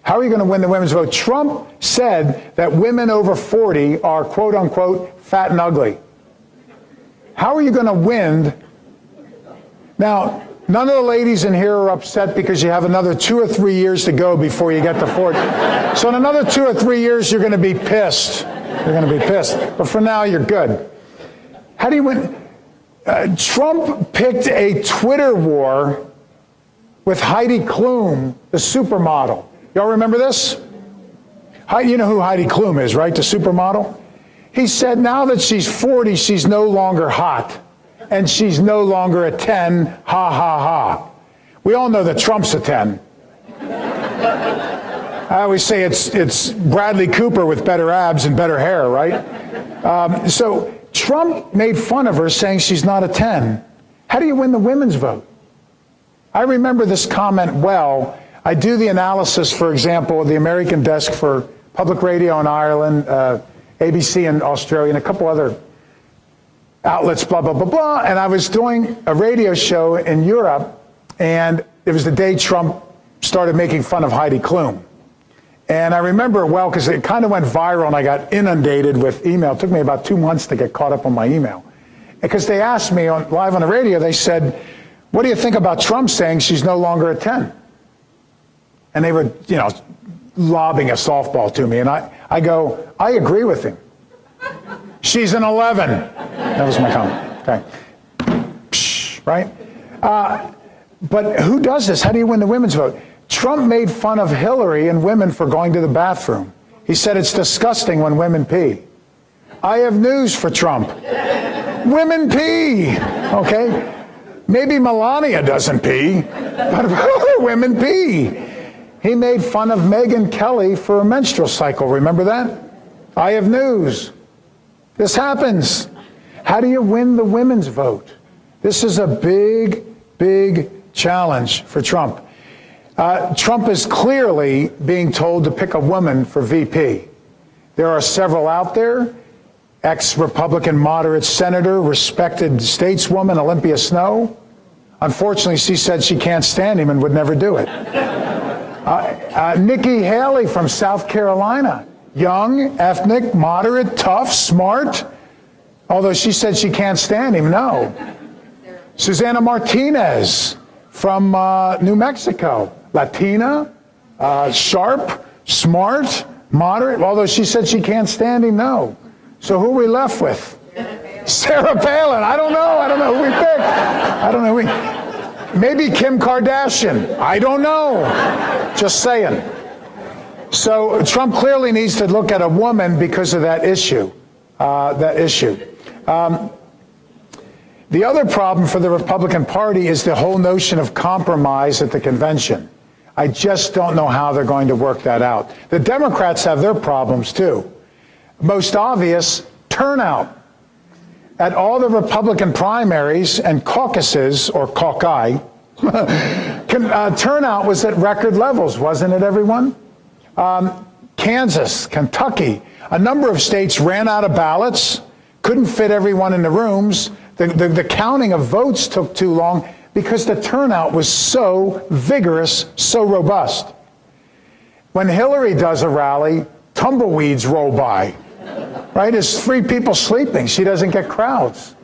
How are you going to win the women's vote? Trump said that women over 40 are, quote unquote, fat and ugly. How are you going to win? Now, none of the ladies in here are upset because you have another 2 or 3 years to go before you get to 40. So in another 2 or 3 years, you're going to be pissed. You're going to be pissed. But for now, you're good. How do you win? Trump picked a Twitter war with Heidi Klum, the supermodel. Y'all remember this? You know who Heidi Klum is, right? The supermodel? He said now that she's 40, she's no longer hot. And she's no longer a 10, ha, ha, ha. We all know that Trump's a 10. I always say it's Bradley Cooper with better abs and better hair, right? So Trump made fun of her saying she's not a 10. How do you win the women's vote? I remember this comment well. I do the analysis, for example, of the American desk for public radio in Ireland, ABC in Australia, and a couple other outlets, blah, blah, blah, blah. And I was doing a radio show in Europe, and it was the day Trump started making fun of Heidi Klum. And I remember it well because it kind of went viral, and I got inundated with email. It took me about 2 months to get caught up on my email. Because they asked me live on the radio, they said, what do you think about Trump saying she's no longer a 10? And they were, lobbing a softball to me. And I go, I agree with him. She's an 11. That was my comment. Okay. Psh, right? But who does this? How do you win the women's vote? Trump made fun of Hillary and women for going to the bathroom. He said it's disgusting when women pee. I have news for Trump. Women pee. Okay? Maybe Melania doesn't pee, but other women pee. He made fun of Megyn Kelly for a menstrual cycle. Remember that? I have news. This happens. How do you win the women's vote? This is a big, big challenge for Trump. Trump is clearly being told to pick a woman for VP. There are several out there. Ex-Republican moderate senator, respected stateswoman Olympia Snowe. Unfortunately, she said she can't stand him and would never do it. Nikki Haley from South Carolina. Young, ethnic, moderate, tough, smart. Although she said she can't stand him, no. Susana Martinez from New Mexico. Latina, sharp, smart, moderate. Although she said she can't stand him, no. So who are we left with? Sarah Palin. I don't know who we picked. I don't know who we... Maybe Kim Kardashian. I don't know. Just saying. So Trump clearly needs to look at a woman because of that issue. The other problem for the Republican Party is the whole notion of compromise at the convention. I just don't know how they're going to work that out. The Democrats have their problems too. Most obvious, turnout. At all the Republican primaries and caucuses, or caucus, turnout was at record levels, wasn't it, everyone? Kansas, Kentucky, a number of states ran out of ballots, couldn't fit everyone in the rooms. The counting of votes took too long because the turnout was so vigorous, so robust. When Hillary does a rally, tumbleweeds roll by, right? There's 3 people sleeping. She doesn't get crowds.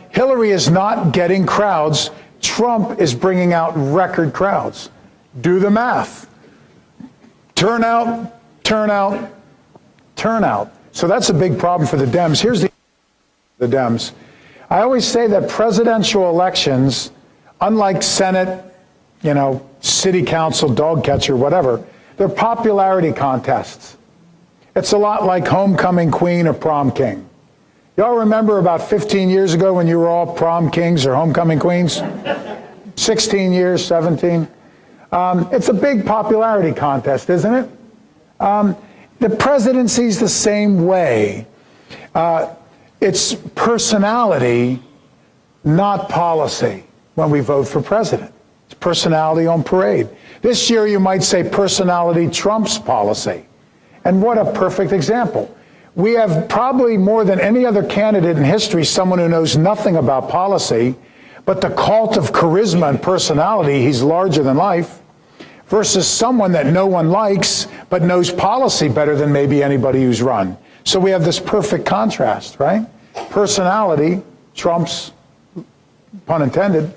Hillary is not getting crowds. Trump is bringing out record crowds. Do the math. Turnout, turnout, turnout. So that's a big problem for the Dems. Here's the Dems. I always say that presidential elections, unlike Senate, city council, dog catcher, whatever, they're popularity contests. It's a lot like homecoming queen or prom king. Y'all remember about 15 years ago when you were all prom kings or homecoming queens? 16 years, 17? It's a big popularity contest, isn't it? The presidency's the same way. It's personality, not policy, when we vote for president. It's personality on parade. This year you might say personality trumps policy. And what a perfect example. We have probably more than any other candidate in history someone who knows nothing about policy, but the cult of charisma and personality, he's larger than life, versus someone that no one likes but knows policy better than maybe anybody who's run. So we have this perfect contrast, right? Personality trumps, pun intended,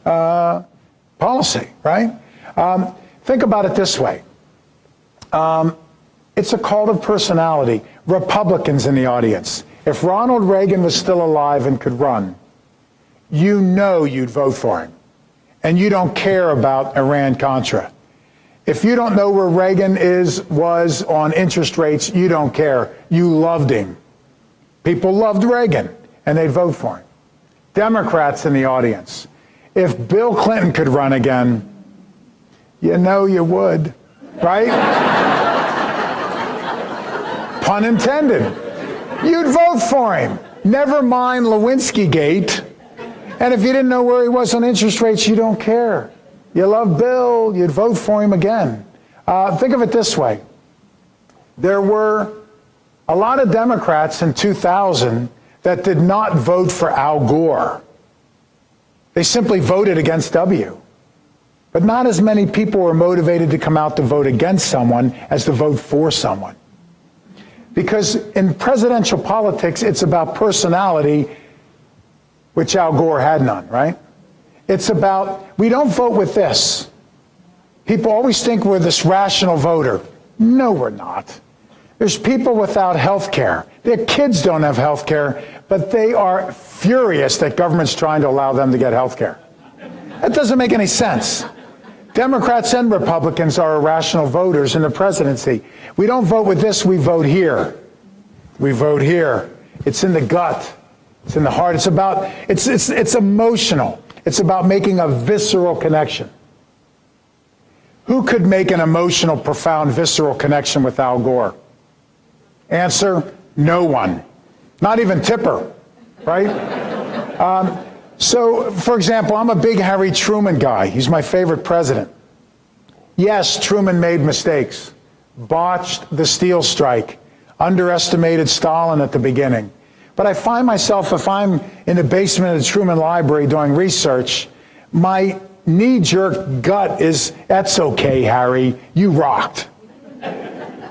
policy, right? Think about it this way. It's a cult of personality. Republicans in the audience. If Ronald Reagan was still alive and could run, you know you'd vote for him. And you don't care about Iran-Contra. If you don't know where Reagan was on interest rates, you don't care. You loved him. People loved Reagan, and they'd vote for him. Democrats in the audience. If Bill Clinton could run again, you know you would, right? Pun intended. You'd vote for him. Never mind Lewinsky Gate. And if you didn't know where he was on interest rates, you don't care. You love Bill, you'd vote for him again. Think of it this way. There were a lot of Democrats in 2000 that did not vote for Al Gore. They simply voted against W. But not as many people were motivated to come out to vote against someone as to vote for someone. Because in presidential politics, it's about personality, which Al Gore had none, right? It's about, we don't vote with this. People always think we're this rational voter. No, we're not. There's people without health care. Their kids don't have health care, but they are furious that government's trying to allow them to get health care. That doesn't make any sense. Democrats and Republicans are irrational voters in the presidency. We don't vote with this, we vote here. We vote here. It's in the gut. It's in the heart. It's about, it's emotional. It's about making a visceral connection. Who could make an emotional, profound, visceral connection with Al Gore? Answer, no one. Not even Tipper, right? So, for example, I'm a big Harry Truman guy. He's my favorite president. Yes, Truman made mistakes. Botched the steel strike. Underestimated Stalin at the beginning. But I find myself, if I'm in the basement of the Truman Library doing research, my knee-jerk gut is, that's okay, Harry, you rocked.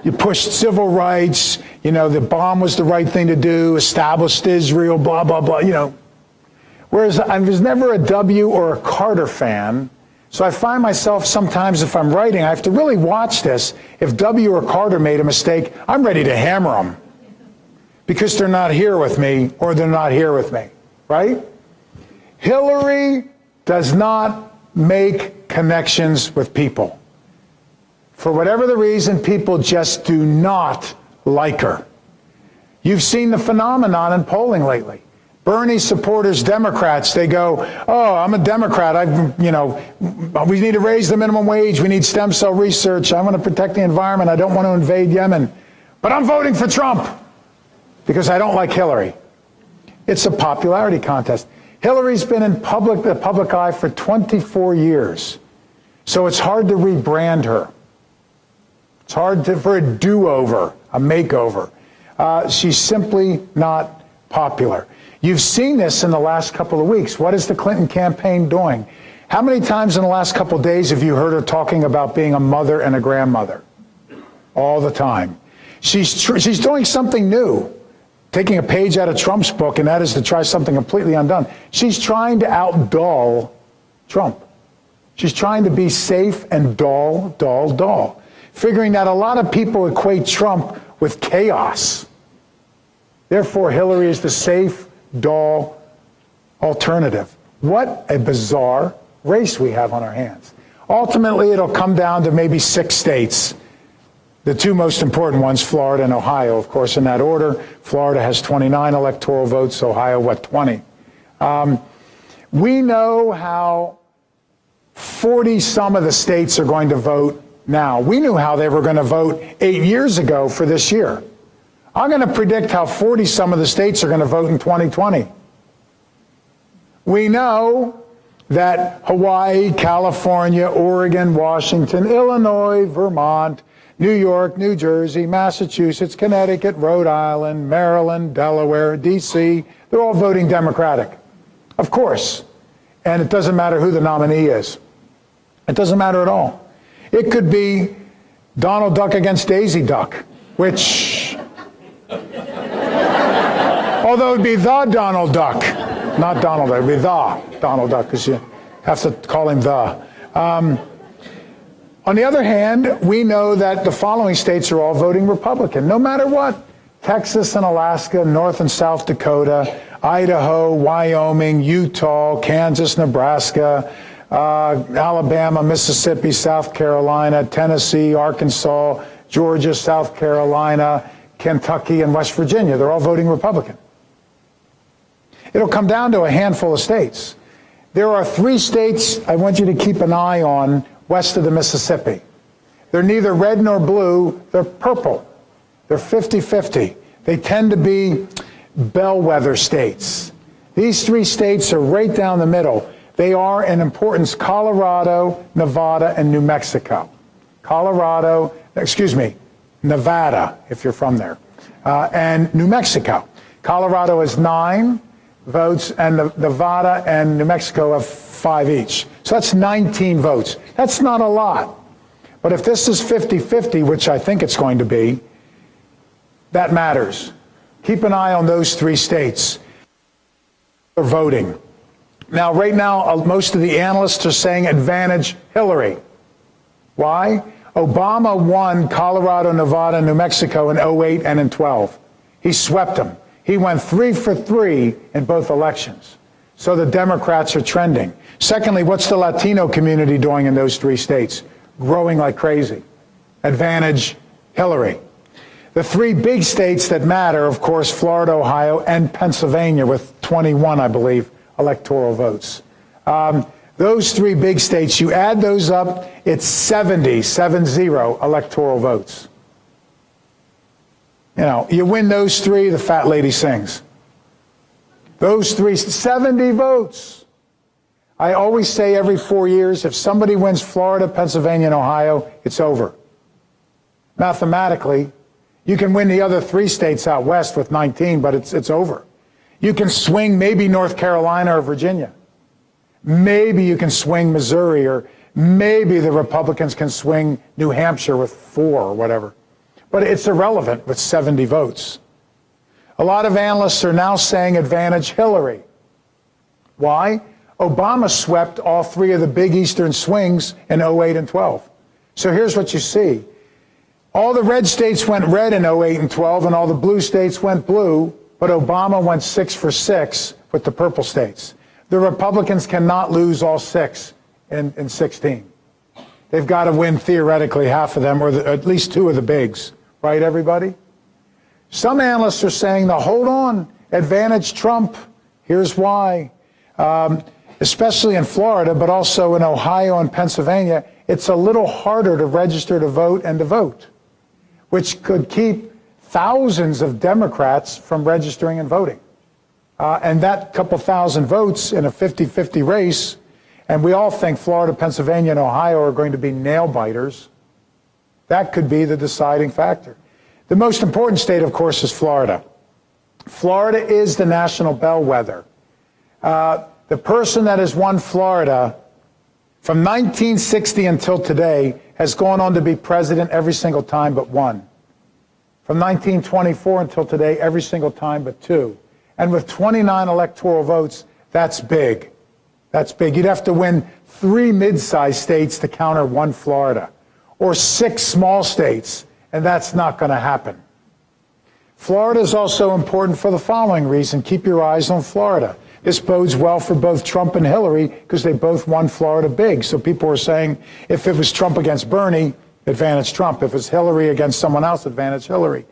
You pushed civil rights, the bomb was the right thing to do, established Israel, blah, blah, blah, Whereas I was never a W or a Carter fan, so I find myself sometimes, if I'm writing, I have to really watch this. If W or Carter made a mistake, I'm ready to hammer them. Because they're not here with me, or they're not here with me, right? Hillary does not make connections with people. For whatever the reason, people just do not like her. You've seen the phenomenon in polling lately. Bernie supporters, Democrats, they go, oh, I'm a Democrat. We need to raise the minimum wage. We need stem cell research. I want to protect the environment. I don't want to invade Yemen. But I'm voting for Trump because I don't like Hillary. It's a popularity contest. Hillary's been in the public eye for 24 years. So it's hard to rebrand her. It's hard for a do-over, a makeover. She's simply not popular. You've seen this in the last couple of weeks. What is the Clinton campaign doing? How many times in the last couple of days have you heard her talking about being a mother and a grandmother? All the time. She's doing something new, taking a page out of Trump's book, and that is to try something completely undone. She's trying to outdull Trump. She's trying to be safe and dull, figuring that a lot of people equate Trump with chaos. Therefore, Hillary is the safe, dull alternative. What a bizarre race we have on our hands. Ultimately, it'll come down to maybe 6 states. The 2 most important ones, Florida and Ohio, of course, in that order. Florida has 29 electoral votes, Ohio, 20? We know how 40-some of the states are going to vote now. We knew how they were going to vote 8 years ago for this year. I'm going to predict how 40-some of the states are going to vote in 2020. We know that Hawaii, California, Oregon, Washington, Illinois, Vermont, New York, New Jersey, Massachusetts, Connecticut, Rhode Island, Maryland, Delaware, D.C., they're all voting Democratic. Of course. And it doesn't matter who the nominee is. It doesn't matter at all. It could be Donald Duck against Daisy Duck, which, although it would be the Donald Duck, not Donald Duck, it would be the Donald Duck, because you have to call him the. On the other hand, we know that the following states are all voting Republican, no matter what. Texas and Alaska, North and South Dakota, Idaho, Wyoming, Utah, Kansas, Nebraska, Alabama, Mississippi, South Carolina, Tennessee, Arkansas, Georgia, South Carolina, Kentucky, and West Virginia. They're all voting Republican. It'll come down to a handful of states. There are 3 states I want you to keep an eye on west of the Mississippi. They're neither red nor blue, they're purple. They're 50-50. They tend to be bellwether states. These 3 states are right down the middle. They are, in importance, Colorado, Nevada, and New Mexico. Nevada, if you're from there, and New Mexico. Colorado has 9 votes, and Nevada and New Mexico have 5 each. So that's 19 votes. That's not a lot. But if this is 50-50, which I think it's going to be, that matters. Keep an eye on those 3 states. They're voting. Now, right now, most of the analysts are saying advantage Hillary. Why? Obama won Colorado, Nevada, and New Mexico in 08 and in 12. He swept them. He went 3 for 3 in both elections. So the Democrats are trending. Secondly, what's the Latino community doing in those 3 states? Growing like crazy. Advantage Hillary. The 3 big states that matter, of course, Florida, Ohio, and Pennsylvania, with 21, I believe, electoral votes. Those 3 big states, you add those up, it's 70 electoral votes. You know, you win those 3, the fat lady sings. Those 3, 70 votes. I always say every 4 years, if somebody wins Florida, Pennsylvania, and Ohio, it's over. Mathematically, you can win the other 3 states out west with 19, but it's over. You can swing maybe North Carolina or Virginia. Maybe you can swing Missouri, or maybe the Republicans can swing New Hampshire with 4 or whatever. But it's irrelevant with 70 votes. A lot of analysts are now saying advantage Hillary. Why? Obama swept all 3 of the big Eastern swings in 08 and 12. So here's what you see. All the red states went red in 08 and 12, and all the blue states went blue, but Obama went 6 for 6 with the purple states. The Republicans cannot lose all 6 in 16. They've got to win theoretically half of them, or at least 2 of the bigs. Right, everybody? Some analysts are saying, now hold on, advantage Trump. Here's why. Especially in Florida, but also in Ohio and Pennsylvania, it's a little harder to register to vote and to vote, which could keep thousands of Democrats from registering and voting. And that couple thousand votes in a 50-50 race, and we all think Florida, Pennsylvania, and Ohio are going to be nail-biters, that could be the deciding factor. The most important state, of course, is Florida. Florida is the national bellwether. The person that has won Florida from 1960 until today has gone on to be president every single time but one. From 1924 until today, every single time but 2. And with 29 electoral votes, that's big. That's big. You'd have to win 3 mid-sized states to counter 1 Florida, or 6 small states, and that's not going to happen. Florida is also important for the following reason. Keep your eyes on Florida. This bodes well for both Trump and Hillary because they both won Florida big. So people are saying if it was Trump against Bernie, advantage Trump. If it's Hillary against someone else, advantage Hillary.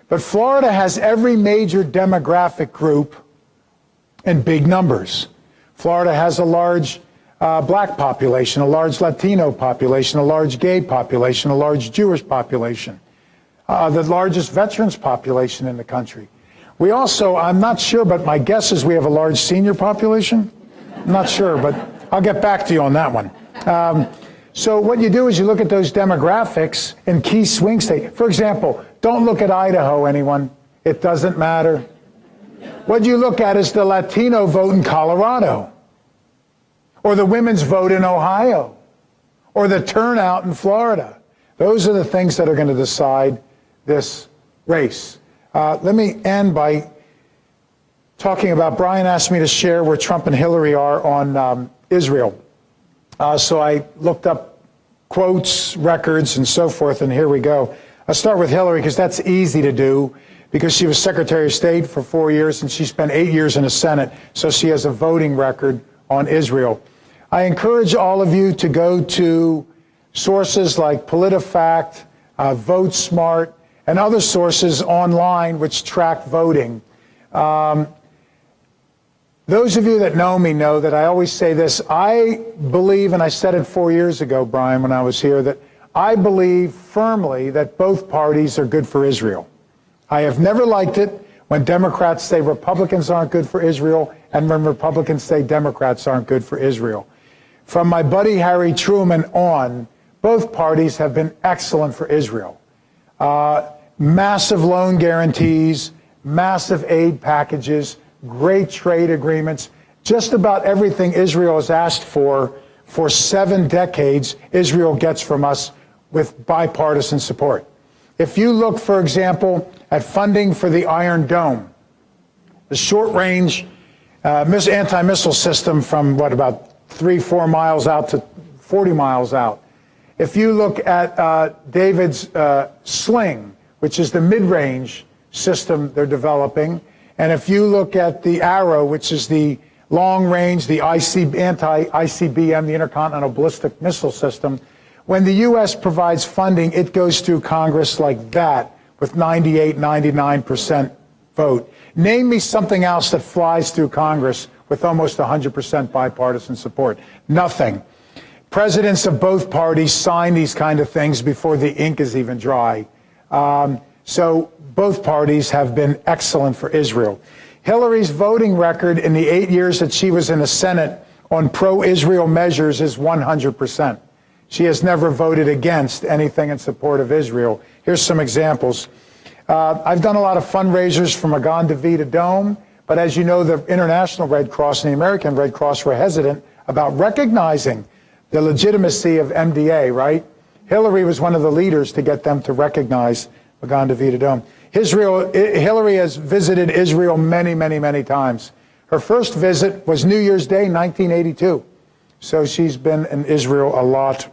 But Florida has every major demographic group in big numbers. Florida has a large black population, a large Latino population, a large gay population, a large Jewish population, the largest veterans population in the country. We also, I'm not sure, but my guess is we have a large senior population. I'm not sure, but I'll get back to you on that one. So what you do is you look at those demographics in key swing states. For example, don't look at Idaho, anyone. It doesn't matter. What you look at is the Latino vote in Colorado, or the women's vote in Ohio, or the turnout in Florida. Those are the things that are going to decide this race. Let me end by talking about, Brian asked me to share where Trump and Hillary are on Israel. So I looked up quotes, records, and so forth, and here we go. I'll start with Hillary because that's easy to do because she was Secretary of State for 4 years and she spent 8 years in the Senate, so she has a voting record on Israel. I encourage all of you to go to sources like PolitiFact, VoteSmart, and other sources online which track voting. Those of you that know me know that I always say this. I believe, and I said it 4 years ago, Brian, when I was here, that I believe firmly that both parties are good for Israel. I have never liked it when Democrats say Republicans aren't good for Israel and when Republicans say Democrats aren't good for Israel. From my buddy Harry Truman on, both parties have been excellent for Israel. Massive loan guarantees, massive aid packages, great trade agreements. Just about everything Israel has asked for 7 decades, Israel gets from us with bipartisan support. If you look, for example, at funding for the Iron Dome, the short-range anti-missile system from, about 3-4 miles out to 40 miles out. If you look at David's Sling, which is the mid-range system they're developing, and if you look at the Arrow, which is the long-range, the anti-ICBM, the Intercontinental Ballistic Missile System, when the U.S. provides funding, it goes through Congress like that with 98, 99% vote. Name me something else that flies through Congress with almost 100% bipartisan support. Nothing. Presidents of both parties sign these kind of things before the ink is even dry. So both parties have been excellent for Israel. Hillary's voting record in the 8 years that she was in the Senate on pro-Israel measures is 100%. She has never voted against anything in support of Israel. Here's some examples. I've done a lot of fundraisers for Magen David Dome, but as you know, the International Red Cross and the American Red Cross were hesitant about recognizing the legitimacy of MDA, right? Hillary was one of the leaders to get them to recognize Magen David Dome. Hillary has visited Israel many, many, many times. Her first visit was New Year's Day, 1982. So she's been in Israel a lot.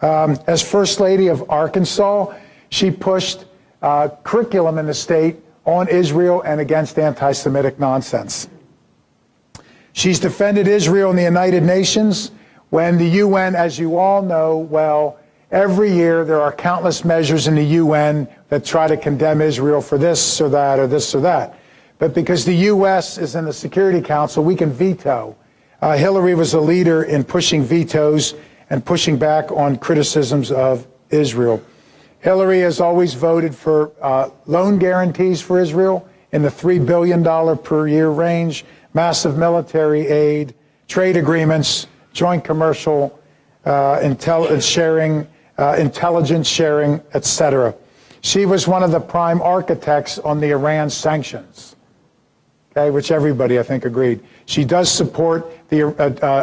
As First Lady of Arkansas, she pushed curriculum in the state on Israel and against anti-Semitic nonsense. She's defended Israel in the United Nations when the UN, as you all know well, every year there are countless measures in the UN that try to condemn Israel for this or that or this or that. But because the U.S. is in the Security Council, we can veto. Hillary was a leader in pushing vetoes and pushing back on criticisms of Israel. Hillary has always voted for loan guarantees for Israel in the $3 billion per year range, massive military aid, trade agreements, joint commercial intelligence sharing, etc. She was one of the prime architects on the Iran sanctions, okay, which everybody, I think, agreed. She does support the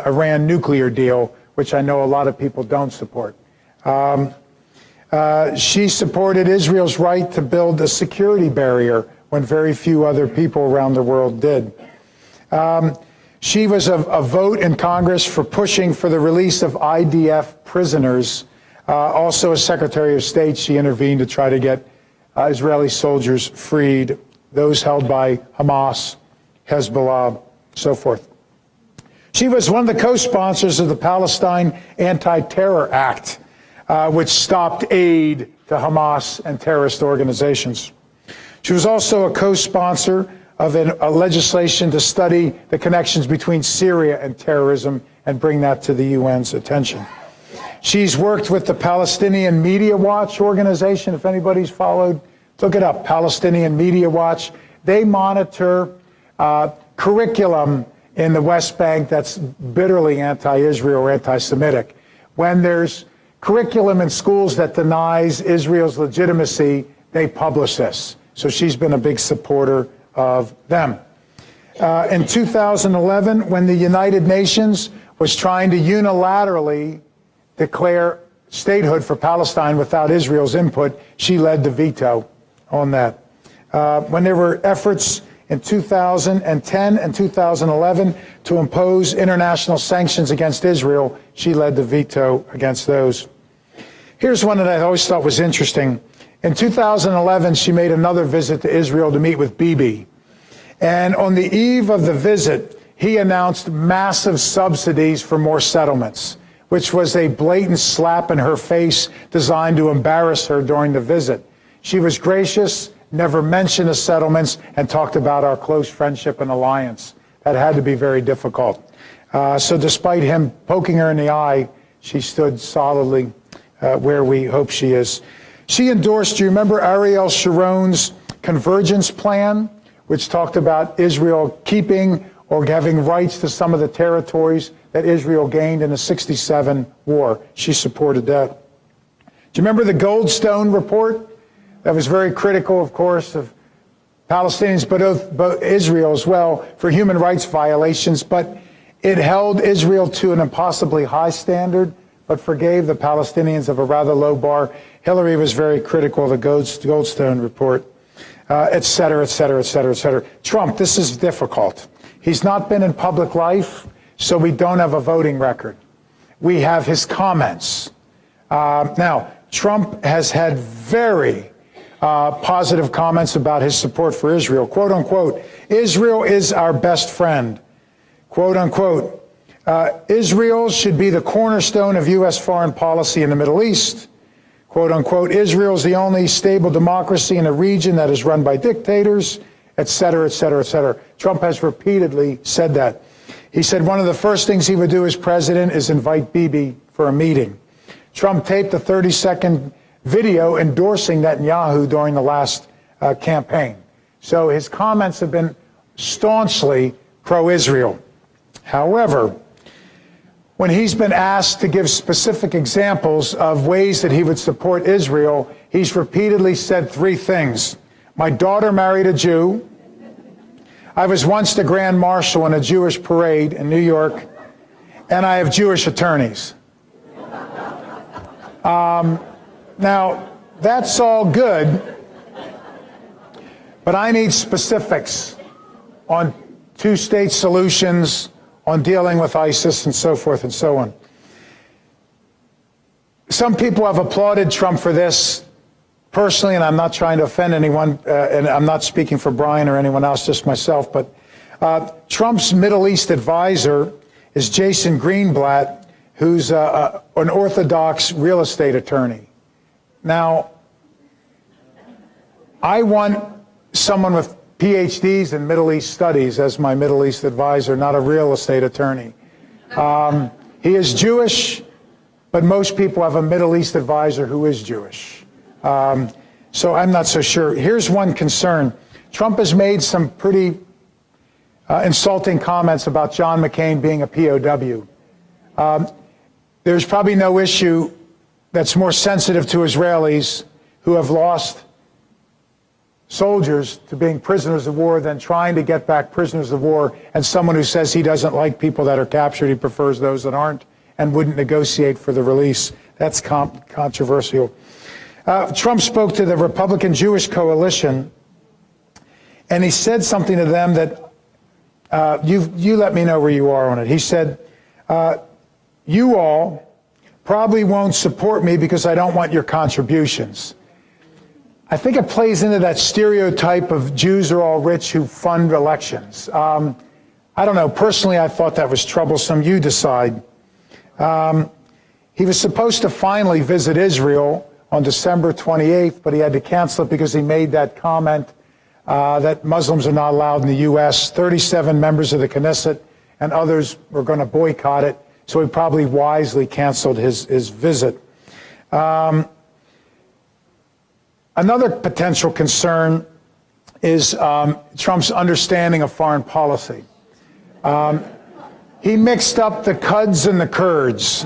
Iran nuclear deal, which I know a lot of people don't support. She supported Israel's right to build a security barrier when very few other people around the world did. She was a vote in Congress for pushing for the release of IDF prisoners. Also, as Secretary of State, she intervened to try to get Israeli soldiers freed, those held by Hamas, Hezbollah, so forth. She was one of the co-sponsors of the Palestine Anti-Terror Act, which stopped aid to Hamas and terrorist organizations. She was also a co-sponsor of a legislation to study the connections between Syria and terrorism and bring that to the UN's attention. She's worked with the Palestinian Media Watch organization. If anybody's followed, look it up, Palestinian Media Watch. They monitor curriculum in the West Bank that's bitterly anti-Israel or anti-Semitic. When there's curriculum in schools that denies Israel's legitimacy, they publish this. So she's been a big supporter of them. In 2011, when the United Nations was trying to unilaterally declare statehood for Palestine without Israel's input, she led the veto on that. When there were efforts in 2010 and 2011 to impose international sanctions against Israel, she led the veto against those. Here's one that I always thought was interesting. In 2011, she made another visit to Israel to meet with Bibi. And on the eve of the visit, he announced massive subsidies for more settlements, which was a blatant slap in her face designed to embarrass her during the visit. She was gracious, never mentioned the settlements, and talked about our close friendship and alliance. That had to be very difficult. So despite him poking her in the eye, she stood solidly where we hope she is. She endorsed, do you remember Ariel Sharon's convergence plan, which talked about Israel keeping or having rights to some of the territories that Israel gained in the '67 war? She supported that. Do you remember the Goldstone report? That was very critical, of course, of Palestinians, but Israel as well, for human rights violations. But it held Israel to an impossibly high standard, but forgave the Palestinians of a rather low bar. Hillary was very critical of the Goldstone report, et cetera, et cetera, et cetera, et cetera. Trump, this is difficult. He's not been in public life, so we don't have a voting record. We have his comments. Now, Trump has had very positive comments about his support for Israel. Quote, unquote, Israel is our best friend. Quote, unquote, Israel should be the cornerstone of U.S. foreign policy in the Middle East. Quote, unquote, Israel is the only stable democracy in a region that is run by dictators, et cetera, et cetera, et cetera. Trump has repeatedly said that. He said one of the first things he would do as president is invite Bibi for a meeting. Trump taped a 30-second video endorsing Netanyahu during the last campaign. So his comments have been staunchly pro-Israel. However, when he's been asked to give specific examples of ways that he would support Israel, he's repeatedly said three things. My daughter married a Jew. I was once the Grand Marshal in a Jewish parade in New York, and I have Jewish attorneys. Now, that's all good, but I need specifics on two-state solutions, on dealing with ISIS and so forth and so on. Some people have applauded Trump for this. Personally, and I'm not trying to offend anyone, and I'm not speaking for Brian or anyone else, just myself, but Trump's Middle East advisor is Jason Greenblatt, who's an Orthodox real estate attorney. Now, I want someone with PhDs in Middle East studies as my Middle East advisor, not a real estate attorney. He is Jewish, but most people have a Middle East advisor who is Jewish. So I'm not so sure. Here's one concern. Trump has made some pretty insulting comments about John McCain being a POW. There's probably no issue that's more sensitive to Israelis who have lost soldiers to being prisoners of war than trying to get back prisoners of war, and someone who says he doesn't like people that are captured, he prefers those that aren't, and wouldn't negotiate for the release. That's controversial. Trump spoke to the Republican Jewish coalition, and he said something to them that you let me know where you are on it. He said, you all probably won't support me because I don't want your contributions. I think it plays into that stereotype of Jews are all rich who fund elections. I don't know. Personally, I thought that was troublesome. You decide. He was supposed to finally visit Israel on December 28th, but he had to cancel it because he made that comment that Muslims are not allowed in the U.S. 37 members of the Knesset and others were going to boycott it, so he probably wisely canceled his visit. Another potential concern is Trump's understanding of foreign policy. He mixed up the Cuds and the Kurds.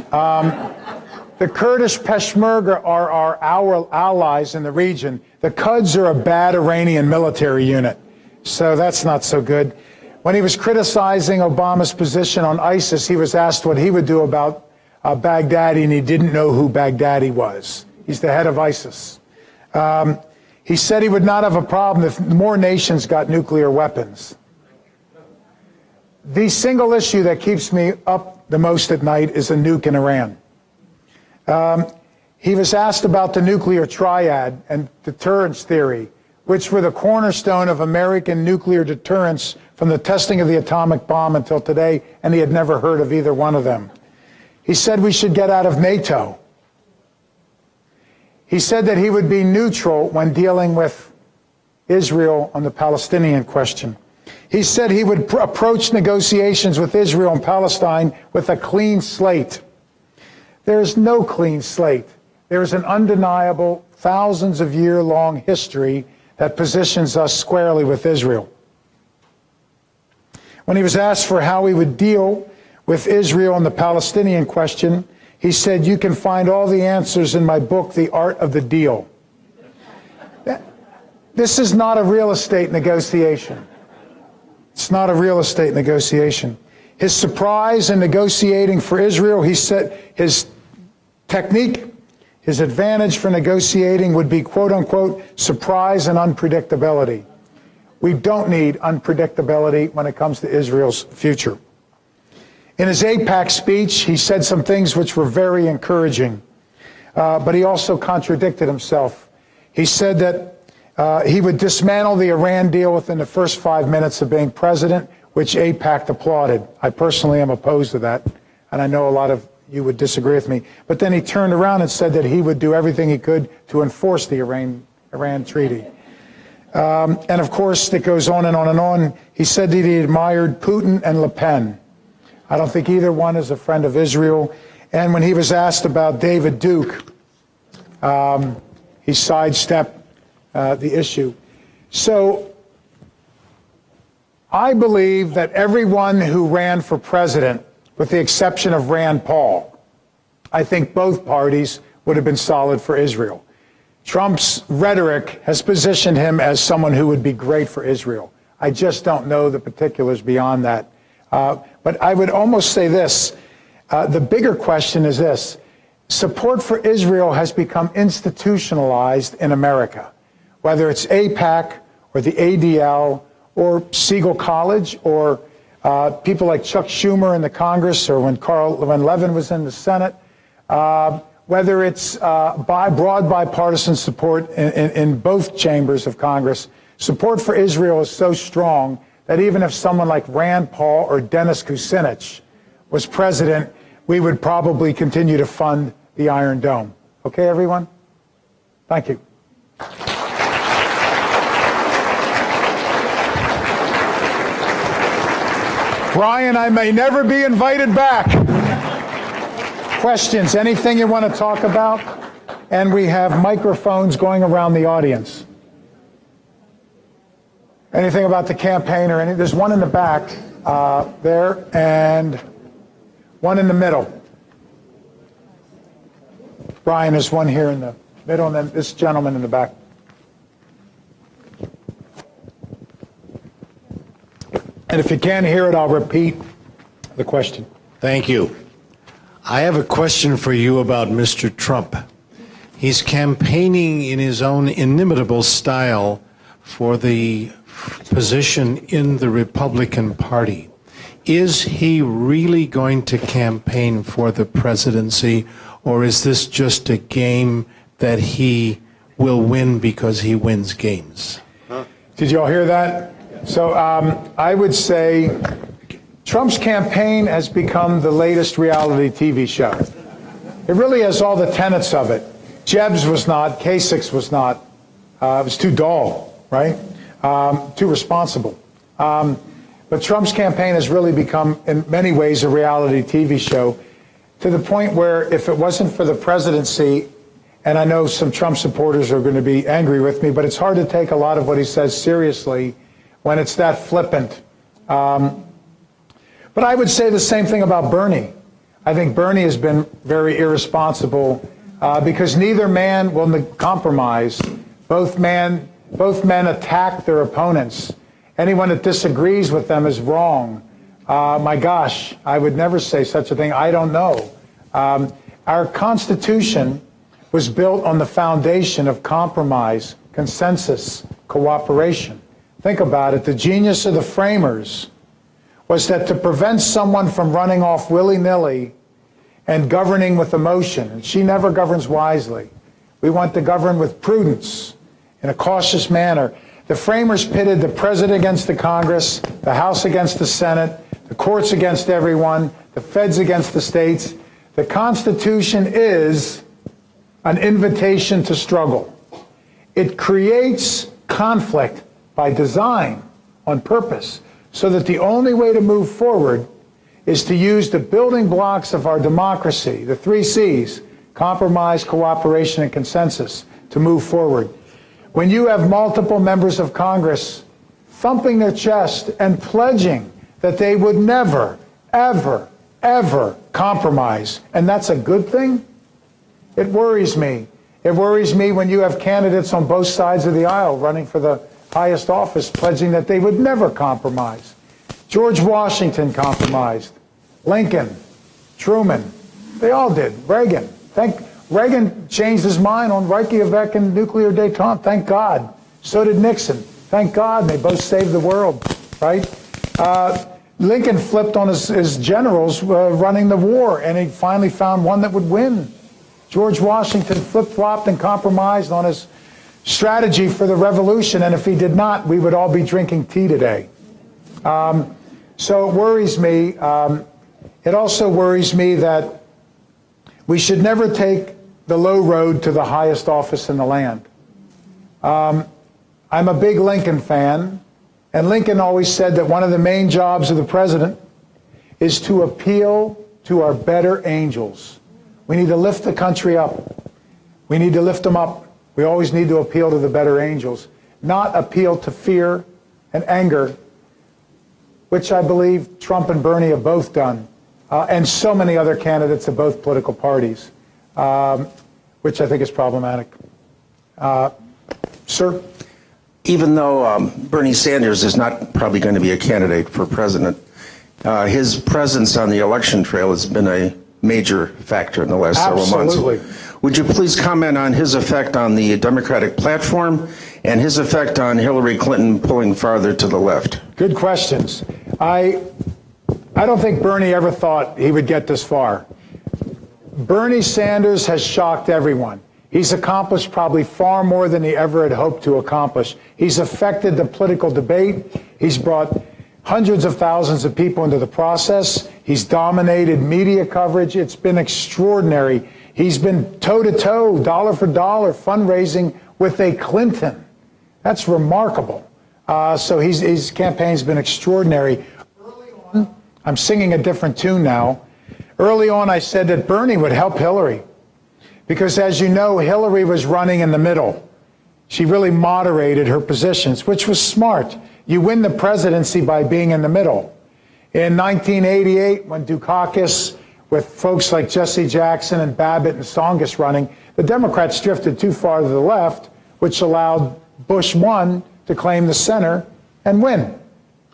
The Kurdish Peshmerga are our allies in the region. The Cuds are a bad Iranian military unit, so that's not so good. When he was criticizing Obama's position on ISIS, he was asked what he would do about Baghdadi, and he didn't know who Baghdadi was. He's the head of ISIS. He said he would not have a problem if more nations got nuclear weapons. The single issue that keeps me up the most at night is a nuke in Iran. He was asked about the nuclear triad and deterrence theory, which were the cornerstone of American nuclear deterrence from the testing of the atomic bomb until today, and he had never heard of either one of them. He said we should get out of NATO. He said that he would be neutral when dealing with Israel on the Palestinian question. He said he would approach negotiations with Israel and Palestine with a clean slate. There is no clean slate. There is an undeniable, thousands of year long history that positions us squarely with Israel. When he was asked for how he would deal with Israel and the Palestinian question, he said, you can find all the answers in my book, The Art of the Deal. This is not a real estate negotiation. It's not a real estate negotiation. His surprise in negotiating for Israel, he said his technique, his advantage for negotiating would be, quote unquote, surprise and unpredictability. We don't need unpredictability when it comes to Israel's future. In his AIPAC speech, he said some things which were very encouraging, but he also contradicted himself. He said that he would dismantle the Iran deal within the first 5 minutes of being president, which AIPAC applauded. I personally am opposed to that, and I know a lot of you would disagree with me. But then he turned around and said that he would do everything he could to enforce the Iran treaty. And of course, it goes on and on and on. He said that he admired Putin and Le Pen. I don't think either one is a friend of Israel. And when he was asked about David Duke, he sidestepped the issue. So I believe that everyone who ran for president, with the exception of Rand Paul, I think both parties would have been solid for Israel. Trump's rhetoric has positioned him as someone who would be great for Israel. I just don't know the particulars beyond that. But I would almost say this. The bigger question is this. Support for Israel has become institutionalized in America, whether it's AIPAC or the ADL or Seagal College or people like Chuck Schumer in the Congress or when Levin was in the Senate, whether it's broad bipartisan support in both chambers of Congress. Support for Israel is so strong that even if someone like Rand Paul or Dennis Kucinich was president, we would probably continue to fund the Iron Dome. Okay, everyone? Thank you. Brian, I may never be invited back. Questions, anything you want to talk about? And we have microphones going around the audience. Anything about the campaign or anything? There's one in the back there and one in the middle. Brian, there's one here in the middle and then this gentleman in the back. And if you can't hear it, I'll repeat the question. Thank you. I have a question for you about Mr. Trump. He's campaigning in his own inimitable style for the position in the Republican Party. Is he really going to campaign for the presidency, or is this just a game that he will win because he wins games? Did you all hear that? So I would say Trump's campaign has become the latest reality TV show. It really has all the tenets of it. Jeb's was not, Kasich was not. It was too dull, right? Too responsible. But Trump's campaign has really become, in many ways, a reality TV show, to the point where if it wasn't for the presidency, and I know some Trump supporters are going to be angry with me, but it's hard to take a lot of what he says seriously when it's that flippant. But I would say the same thing about Bernie. I think Bernie has been very irresponsible because neither man will compromise. Both men attack their opponents. Anyone that disagrees with them is wrong. My gosh, I would never say such a thing. I don't know. Our Constitution was built on the foundation of compromise, consensus, cooperation. Think about it. The genius of the framers was that to prevent someone from running off willy-nilly and governing with emotion, and she never governs wisely. We want to govern with prudence in a cautious manner. The framers pitted the president against the Congress, the House against the Senate, the courts against everyone, the feds against the states. The Constitution is an invitation to struggle. It creates conflict by design, on purpose, so that the only way to move forward is to use the building blocks of our democracy, the 3 C's, compromise, cooperation, and consensus, to move forward. When you have multiple members of Congress thumping their chest and pledging that they would never, ever, ever compromise, and that's a good thing, it worries me. It worries me when you have candidates on both sides of the aisle running for the highest office pledging that they would never compromise. George Washington compromised. Lincoln, Truman, they all did. Reagan. Reagan changed his mind on Reykjavik and nuclear detente. Thank God. So did Nixon. Thank God. They both saved the world, right? Lincoln flipped on his generals running the war, and he finally found one that would win. George Washington flip-flopped and compromised on his strategy for the revolution, and if he did not, we would all be drinking tea today. So it worries me. It also worries me that we should never take the low road to the highest office in the land. I'm a big Lincoln fan, and Lincoln always said that one of the main jobs of the president is to appeal to our better angels. We need to lift the country up. We need to lift them up. We always need to appeal to the better angels, not appeal to fear and anger, which I believe Trump and Bernie have both done, and so many other candidates of both political parties, which I think is problematic. Sir? Even though Bernie Sanders is not probably going to be a candidate for president, his presence on the election trail has been a major factor in the last several months. Absolutely. Would you please comment on his effect on the Democratic platform and his effect on Hillary Clinton pulling farther to the left? Good questions. I don't think Bernie ever thought he would get this far. Bernie Sanders has shocked everyone. He's accomplished probably far more than he ever had hoped to accomplish. He's affected the political debate. He's brought hundreds of thousands of people into the process. He's dominated media coverage. It's been extraordinary. He's been toe-to-toe, dollar for dollar, fundraising with a Clinton. That's remarkable. So his campaign's been extraordinary. Early on, I'm singing a different tune now. Early on, I said that Bernie would help Hillary because, as you know, Hillary was running in the middle. She really moderated her positions, which was smart. You win the presidency by being in the middle. In 1988, when Dukakis, with folks like Jesse Jackson and Babbitt and Tsongas running, the Democrats drifted too far to the left, which allowed Bush 1 to claim the center and win,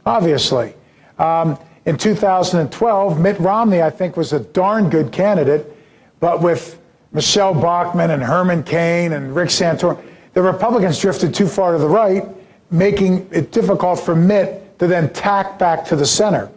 obviously. In 2012, Mitt Romney, I think, was a darn good candidate, but with Michelle Bachmann and Herman Cain and Rick Santorum, the Republicans drifted too far to the right, making it difficult for Mitt to then tack back to the center.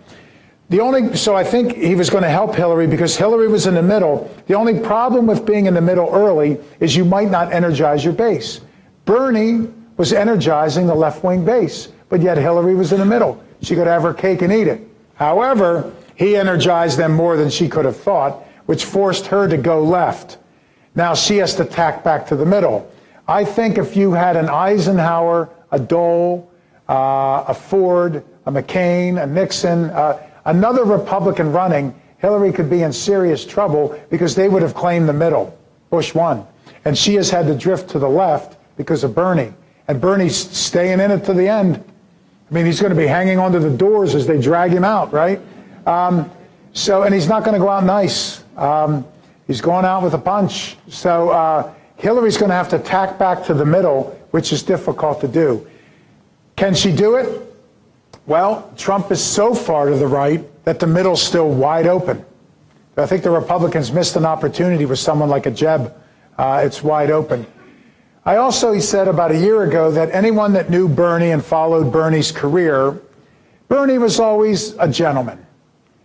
So I think he was going to help Hillary because Hillary was in the middle. The only problem with being in the middle early is you might not energize your base. Bernie was energizing the left-wing base, but yet Hillary was in the middle. She could have her cake and eat it. However, he energized them more than she could have thought, which forced her to go left. Now she has to tack back to the middle. I think if you had an Eisenhower, a Dole, a Ford, a McCain, a Nixon, another Republican running, Hillary could be in serious trouble because they would have claimed the middle. Bush won. And she has had to drift to the left because of Bernie. And Bernie's staying in it to the end. I mean, he's going to be hanging onto the doors as they drag him out, right? And he's not going to go out nice. He's going out with a punch. So Hillary's going to have to tack back to the middle, which is difficult to do. Can she do it? Well, Trump is so far to the right that the middle's still wide open. I think the Republicans missed an opportunity with someone like a Jeb. It's wide open. I also, he said about a year ago, that anyone that knew Bernie and followed Bernie's career, Bernie was always a gentleman.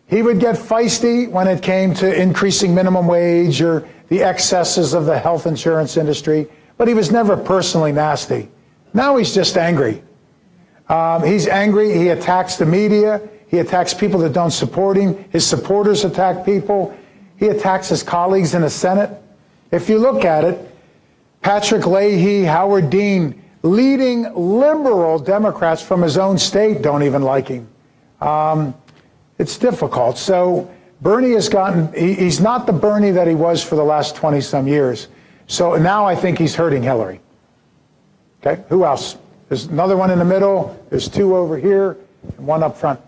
He would get feisty when it came to increasing minimum wage or the excesses of the health insurance industry, but he was never personally nasty. Now he's just angry. He's angry. He attacks the media. He attacks people that don't support him. His supporters attack people. He attacks his colleagues in the Senate. If you look at it, Patrick Leahy, Howard Dean, leading liberal Democrats from his own state don't even like him. It's difficult. So Bernie has gotten, he's not the Bernie that he was for the last 20-some years. So now I think he's hurting Hillary. Okay, who else? There's another one in the middle. There's two over here and one up front.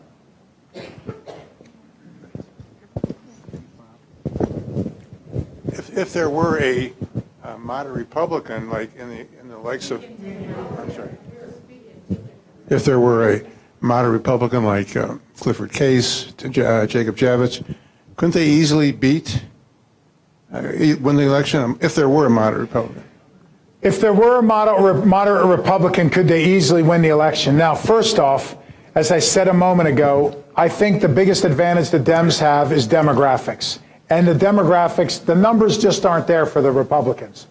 If there were a moderate Republican, like in the likes of, I'm sorry, if there were a moderate Republican like Clifford Case, Jacob Javits, couldn't they easily win the election if there were a moderate Republican? If there were a moderate Republican, could they easily win the election? Now, first off, as I said a moment ago, I think the biggest advantage the Dems have is demographics. And the demographics, the numbers just aren't there for the Republicans.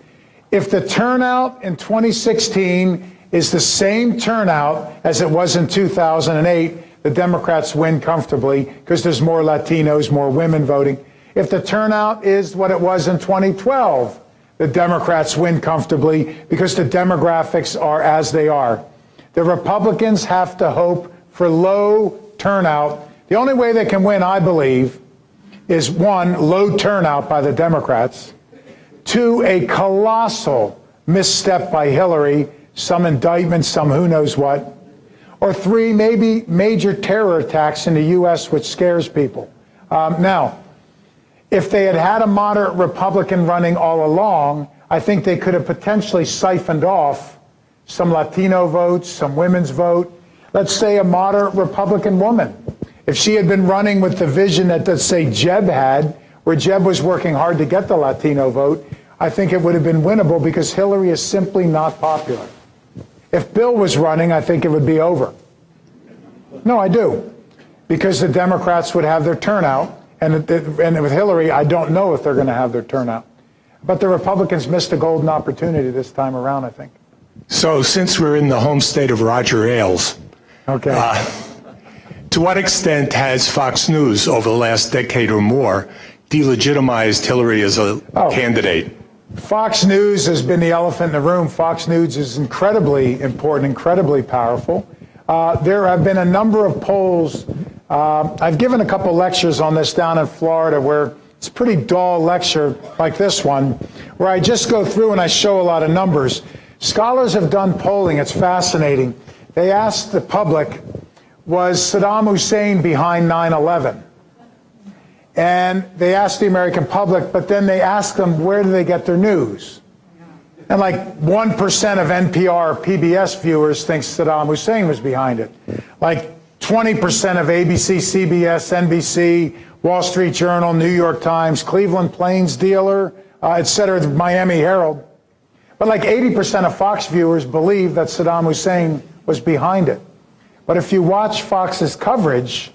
If the turnout in 2016 is the same turnout as it was in 2008, the Democrats win comfortably because there's more Latinos, more women voting. If the turnout is what it was in 2012, the Democrats win comfortably because the demographics are as they are. The Republicans have to hope for low turnout. The only way they can win, I believe, is one, low turnout by the Democrats, two, a colossal misstep by Hillary, some indictment, some who knows what, or three, maybe major terror attacks in the U.S., which scares people. Now, if they had had a moderate Republican running all along, I think they could have potentially siphoned off some Latino votes, some women's vote. Let's say a moderate Republican woman. If she had been running with the vision that, let's say, Jeb had, where Jeb was working hard to get the Latino vote, I think it would have been winnable because Hillary is simply not popular. If Bill was running, I think it would be over. No, I do. Because the Democrats would have their turnout, and with Hillary, I don't know if they're going to have their turnout. But the Republicans missed a golden opportunity this time around, I think. So since we're in the home state of Roger Ailes, Okay. To what extent has Fox News, over the last decade or more, delegitimized Hillary as a candidate? Fox News has been the elephant in the room. Fox News is incredibly important, incredibly powerful. There have been a number of polls. I've given a couple lectures on this down in Florida where it's a pretty dull lecture like this one, where I just go through and I show a lot of numbers. Scholars have done polling. It's fascinating. They asked the public, was Saddam Hussein behind 9/11? And they asked the American public, but then they asked them, where do they get their news? And like 1% of NPR, PBS viewers think Saddam Hussein was behind it. Like 20% of ABC, CBS, NBC, Wall Street Journal, New York Times, Cleveland Plains Dealer, et cetera, the Miami Herald. But like 80% of Fox viewers believe that Saddam Hussein was behind it. But if you watch Fox's coverage,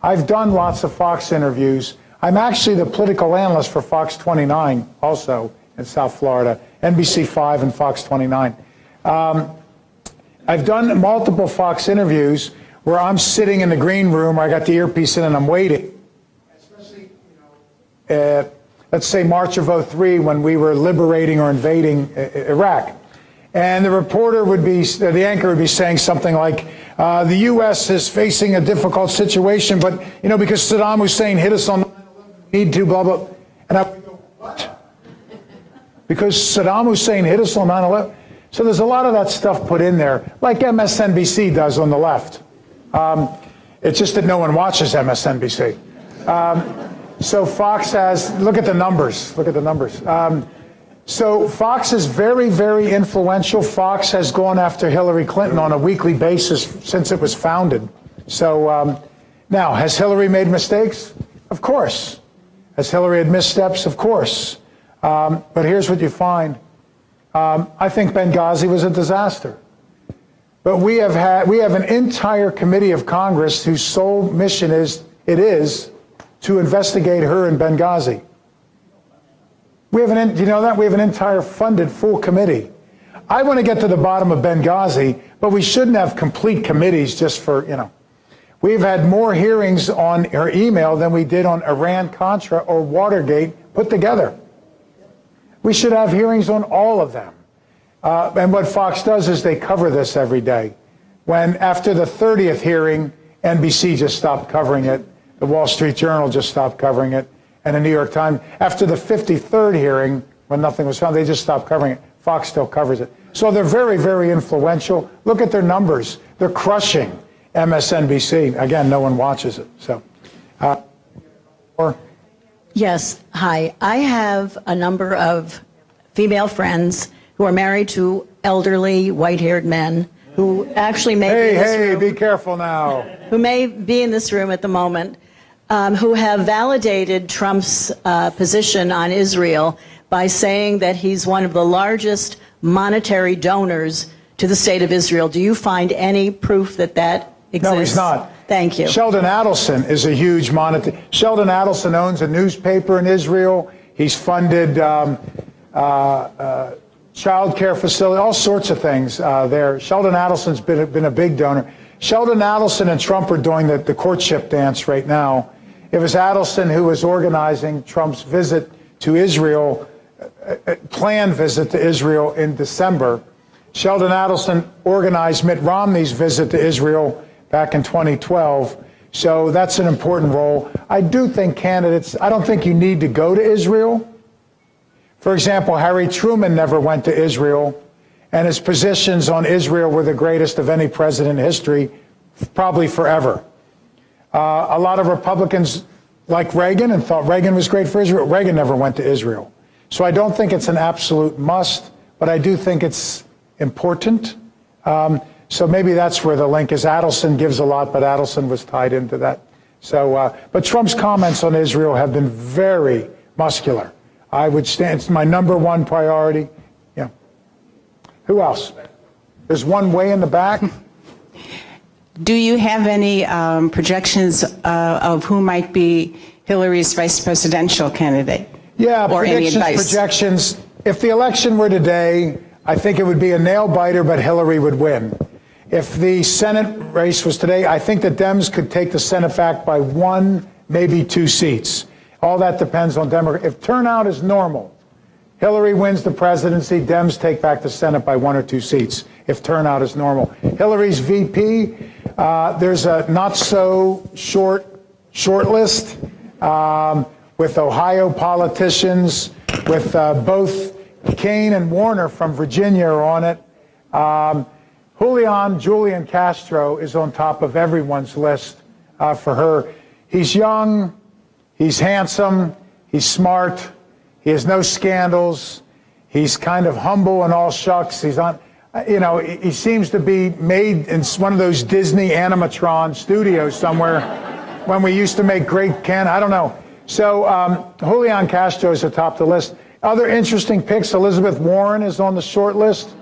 I've done lots of Fox interviews. I'm actually the political analyst for Fox 29, also in South Florida, NBC5 and Fox 29. I've done multiple Fox interviews where I'm sitting in the green room, where I got the earpiece in and I'm waiting. Especially, let's say March of '03 when we were liberating or invading Iraq. And the reporter would be, the anchor would be saying something like, the U.S. is facing a difficult situation, but, because Saddam Hussein hit us on 9/11, we need to, blah, blah. And I would go, what? Because Saddam Hussein hit us on 9/11? So there's a lot of that stuff put in there, like MSNBC does on the left. It's just that no one watches MSNBC. So Fox has, look at the numbers. So Fox is very, very influential. Fox has gone after Hillary Clinton on a weekly basis since it was founded. So now, has Hillary made mistakes? Of course. Has Hillary had missteps? Of course. But here's what you find. I think Benghazi was a disaster. But we have an entire committee of Congress whose sole mission is to investigate her in Benghazi. Do you know that? We have an entire funded full committee. I want to get to the bottom of Benghazi, but we shouldn't have complete committees just for, We've had more hearings on her email than we did on Iran-Contra or Watergate put together. We should have hearings on all of them. And what Fox does is they cover this every day. When after the 30th hearing, NBC just stopped covering it, the Wall Street Journal just stopped covering it, and the New York Times. After the 53rd hearing, when nothing was found, they just stopped covering it. Fox still covers it. So they're very, very influential. Look at their numbers. They're crushing MSNBC. Again, no one watches it. So, Yes. Hi. I have a number of female friends who are married to elderly, white-haired men who actually may be in this room, be careful now. who may be in this room at the moment, who have validated Trump's position on Israel by saying that he's one of the largest monetary donors to the state of Israel. Do you find any proof that that exists? No, he's not. Thank you. Sheldon Adelson is a huge monetary. Sheldon Adelson owns a newspaper in Israel. He's funded child care facility, all sorts of things there. Sheldon Adelson's been a big donor. Sheldon Adelson and Trump are doing the courtship dance right now. It was Adelson who was organizing Trump's visit to Israel, planned visit to Israel in December. Sheldon Adelson organized Mitt Romney's visit to Israel back in 2012. So that's an important role. I do think candidates, I don't think you need to go to Israel. For example, Harry Truman never went to Israel, and his positions on Israel were the greatest of any president in history, probably forever. A lot of Republicans like Reagan and thought Reagan was great for Israel. Reagan never went to Israel. So I don't think it's an absolute must, but I do think it's important. So maybe that's where the link is. Adelson gives a lot, but Adelson was tied into that. So, but Trump's comments on Israel have been very muscular. I would stand, it's my number one priority. Yeah. Who else? There's one way in the back. Do you have any projections of who might be Hillary's vice presidential candidate? Yeah, or any advice? Projections. If the election were today, I think it would be a nail biter, but Hillary would win. If the Senate race was today, I think the Dems could take the Senate back by 1, maybe 2 seats. All that depends on Democrats. If turnout is normal, Hillary wins the presidency, Dems take back the Senate by 1 or 2 seats, if turnout is normal. Hillary's VP, there's a not so short list with Ohio politicians, with both Kane and Warner from Virginia are on it. Julian Castro is on top of everyone's list for her. He's young, he's handsome, he's smart, he has no scandals, he's kind of humble and all shucks. He's on, he seems to be made in one of those Disney animatron studios somewhere when we used to make great I don't know. So Julian Castro is atop the list. Other interesting picks, Elizabeth Warren is on the short list,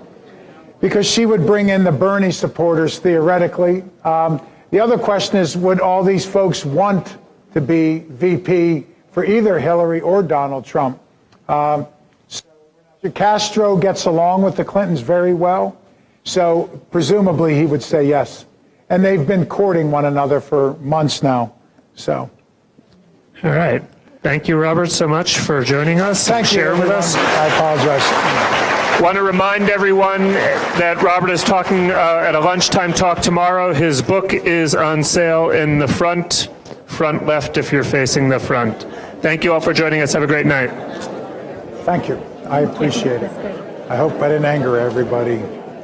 because she would bring in the Bernie supporters, theoretically. The other question is, would all these folks want to be VP for either Hillary or Donald Trump? Castro gets along with the Clintons very well, so presumably he would say yes. And they've been courting one another for months now. So. All right. Thank you, Robert, so much for joining us and sharing with us. I apologize. Want to remind everyone that Robert is talking at a lunchtime talk tomorrow. His book is on sale in the front left if you're facing the front. Thank you all for joining us. Have a great night. Thank you. I appreciate it. I hope I didn't anger everybody.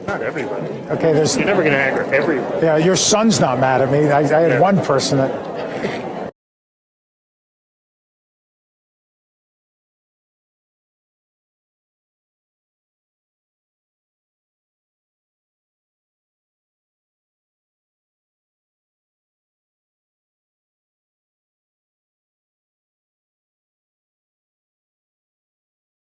Not everybody. Okay, You're never going to anger everyone. Yeah, your son's not mad at me. I had one person that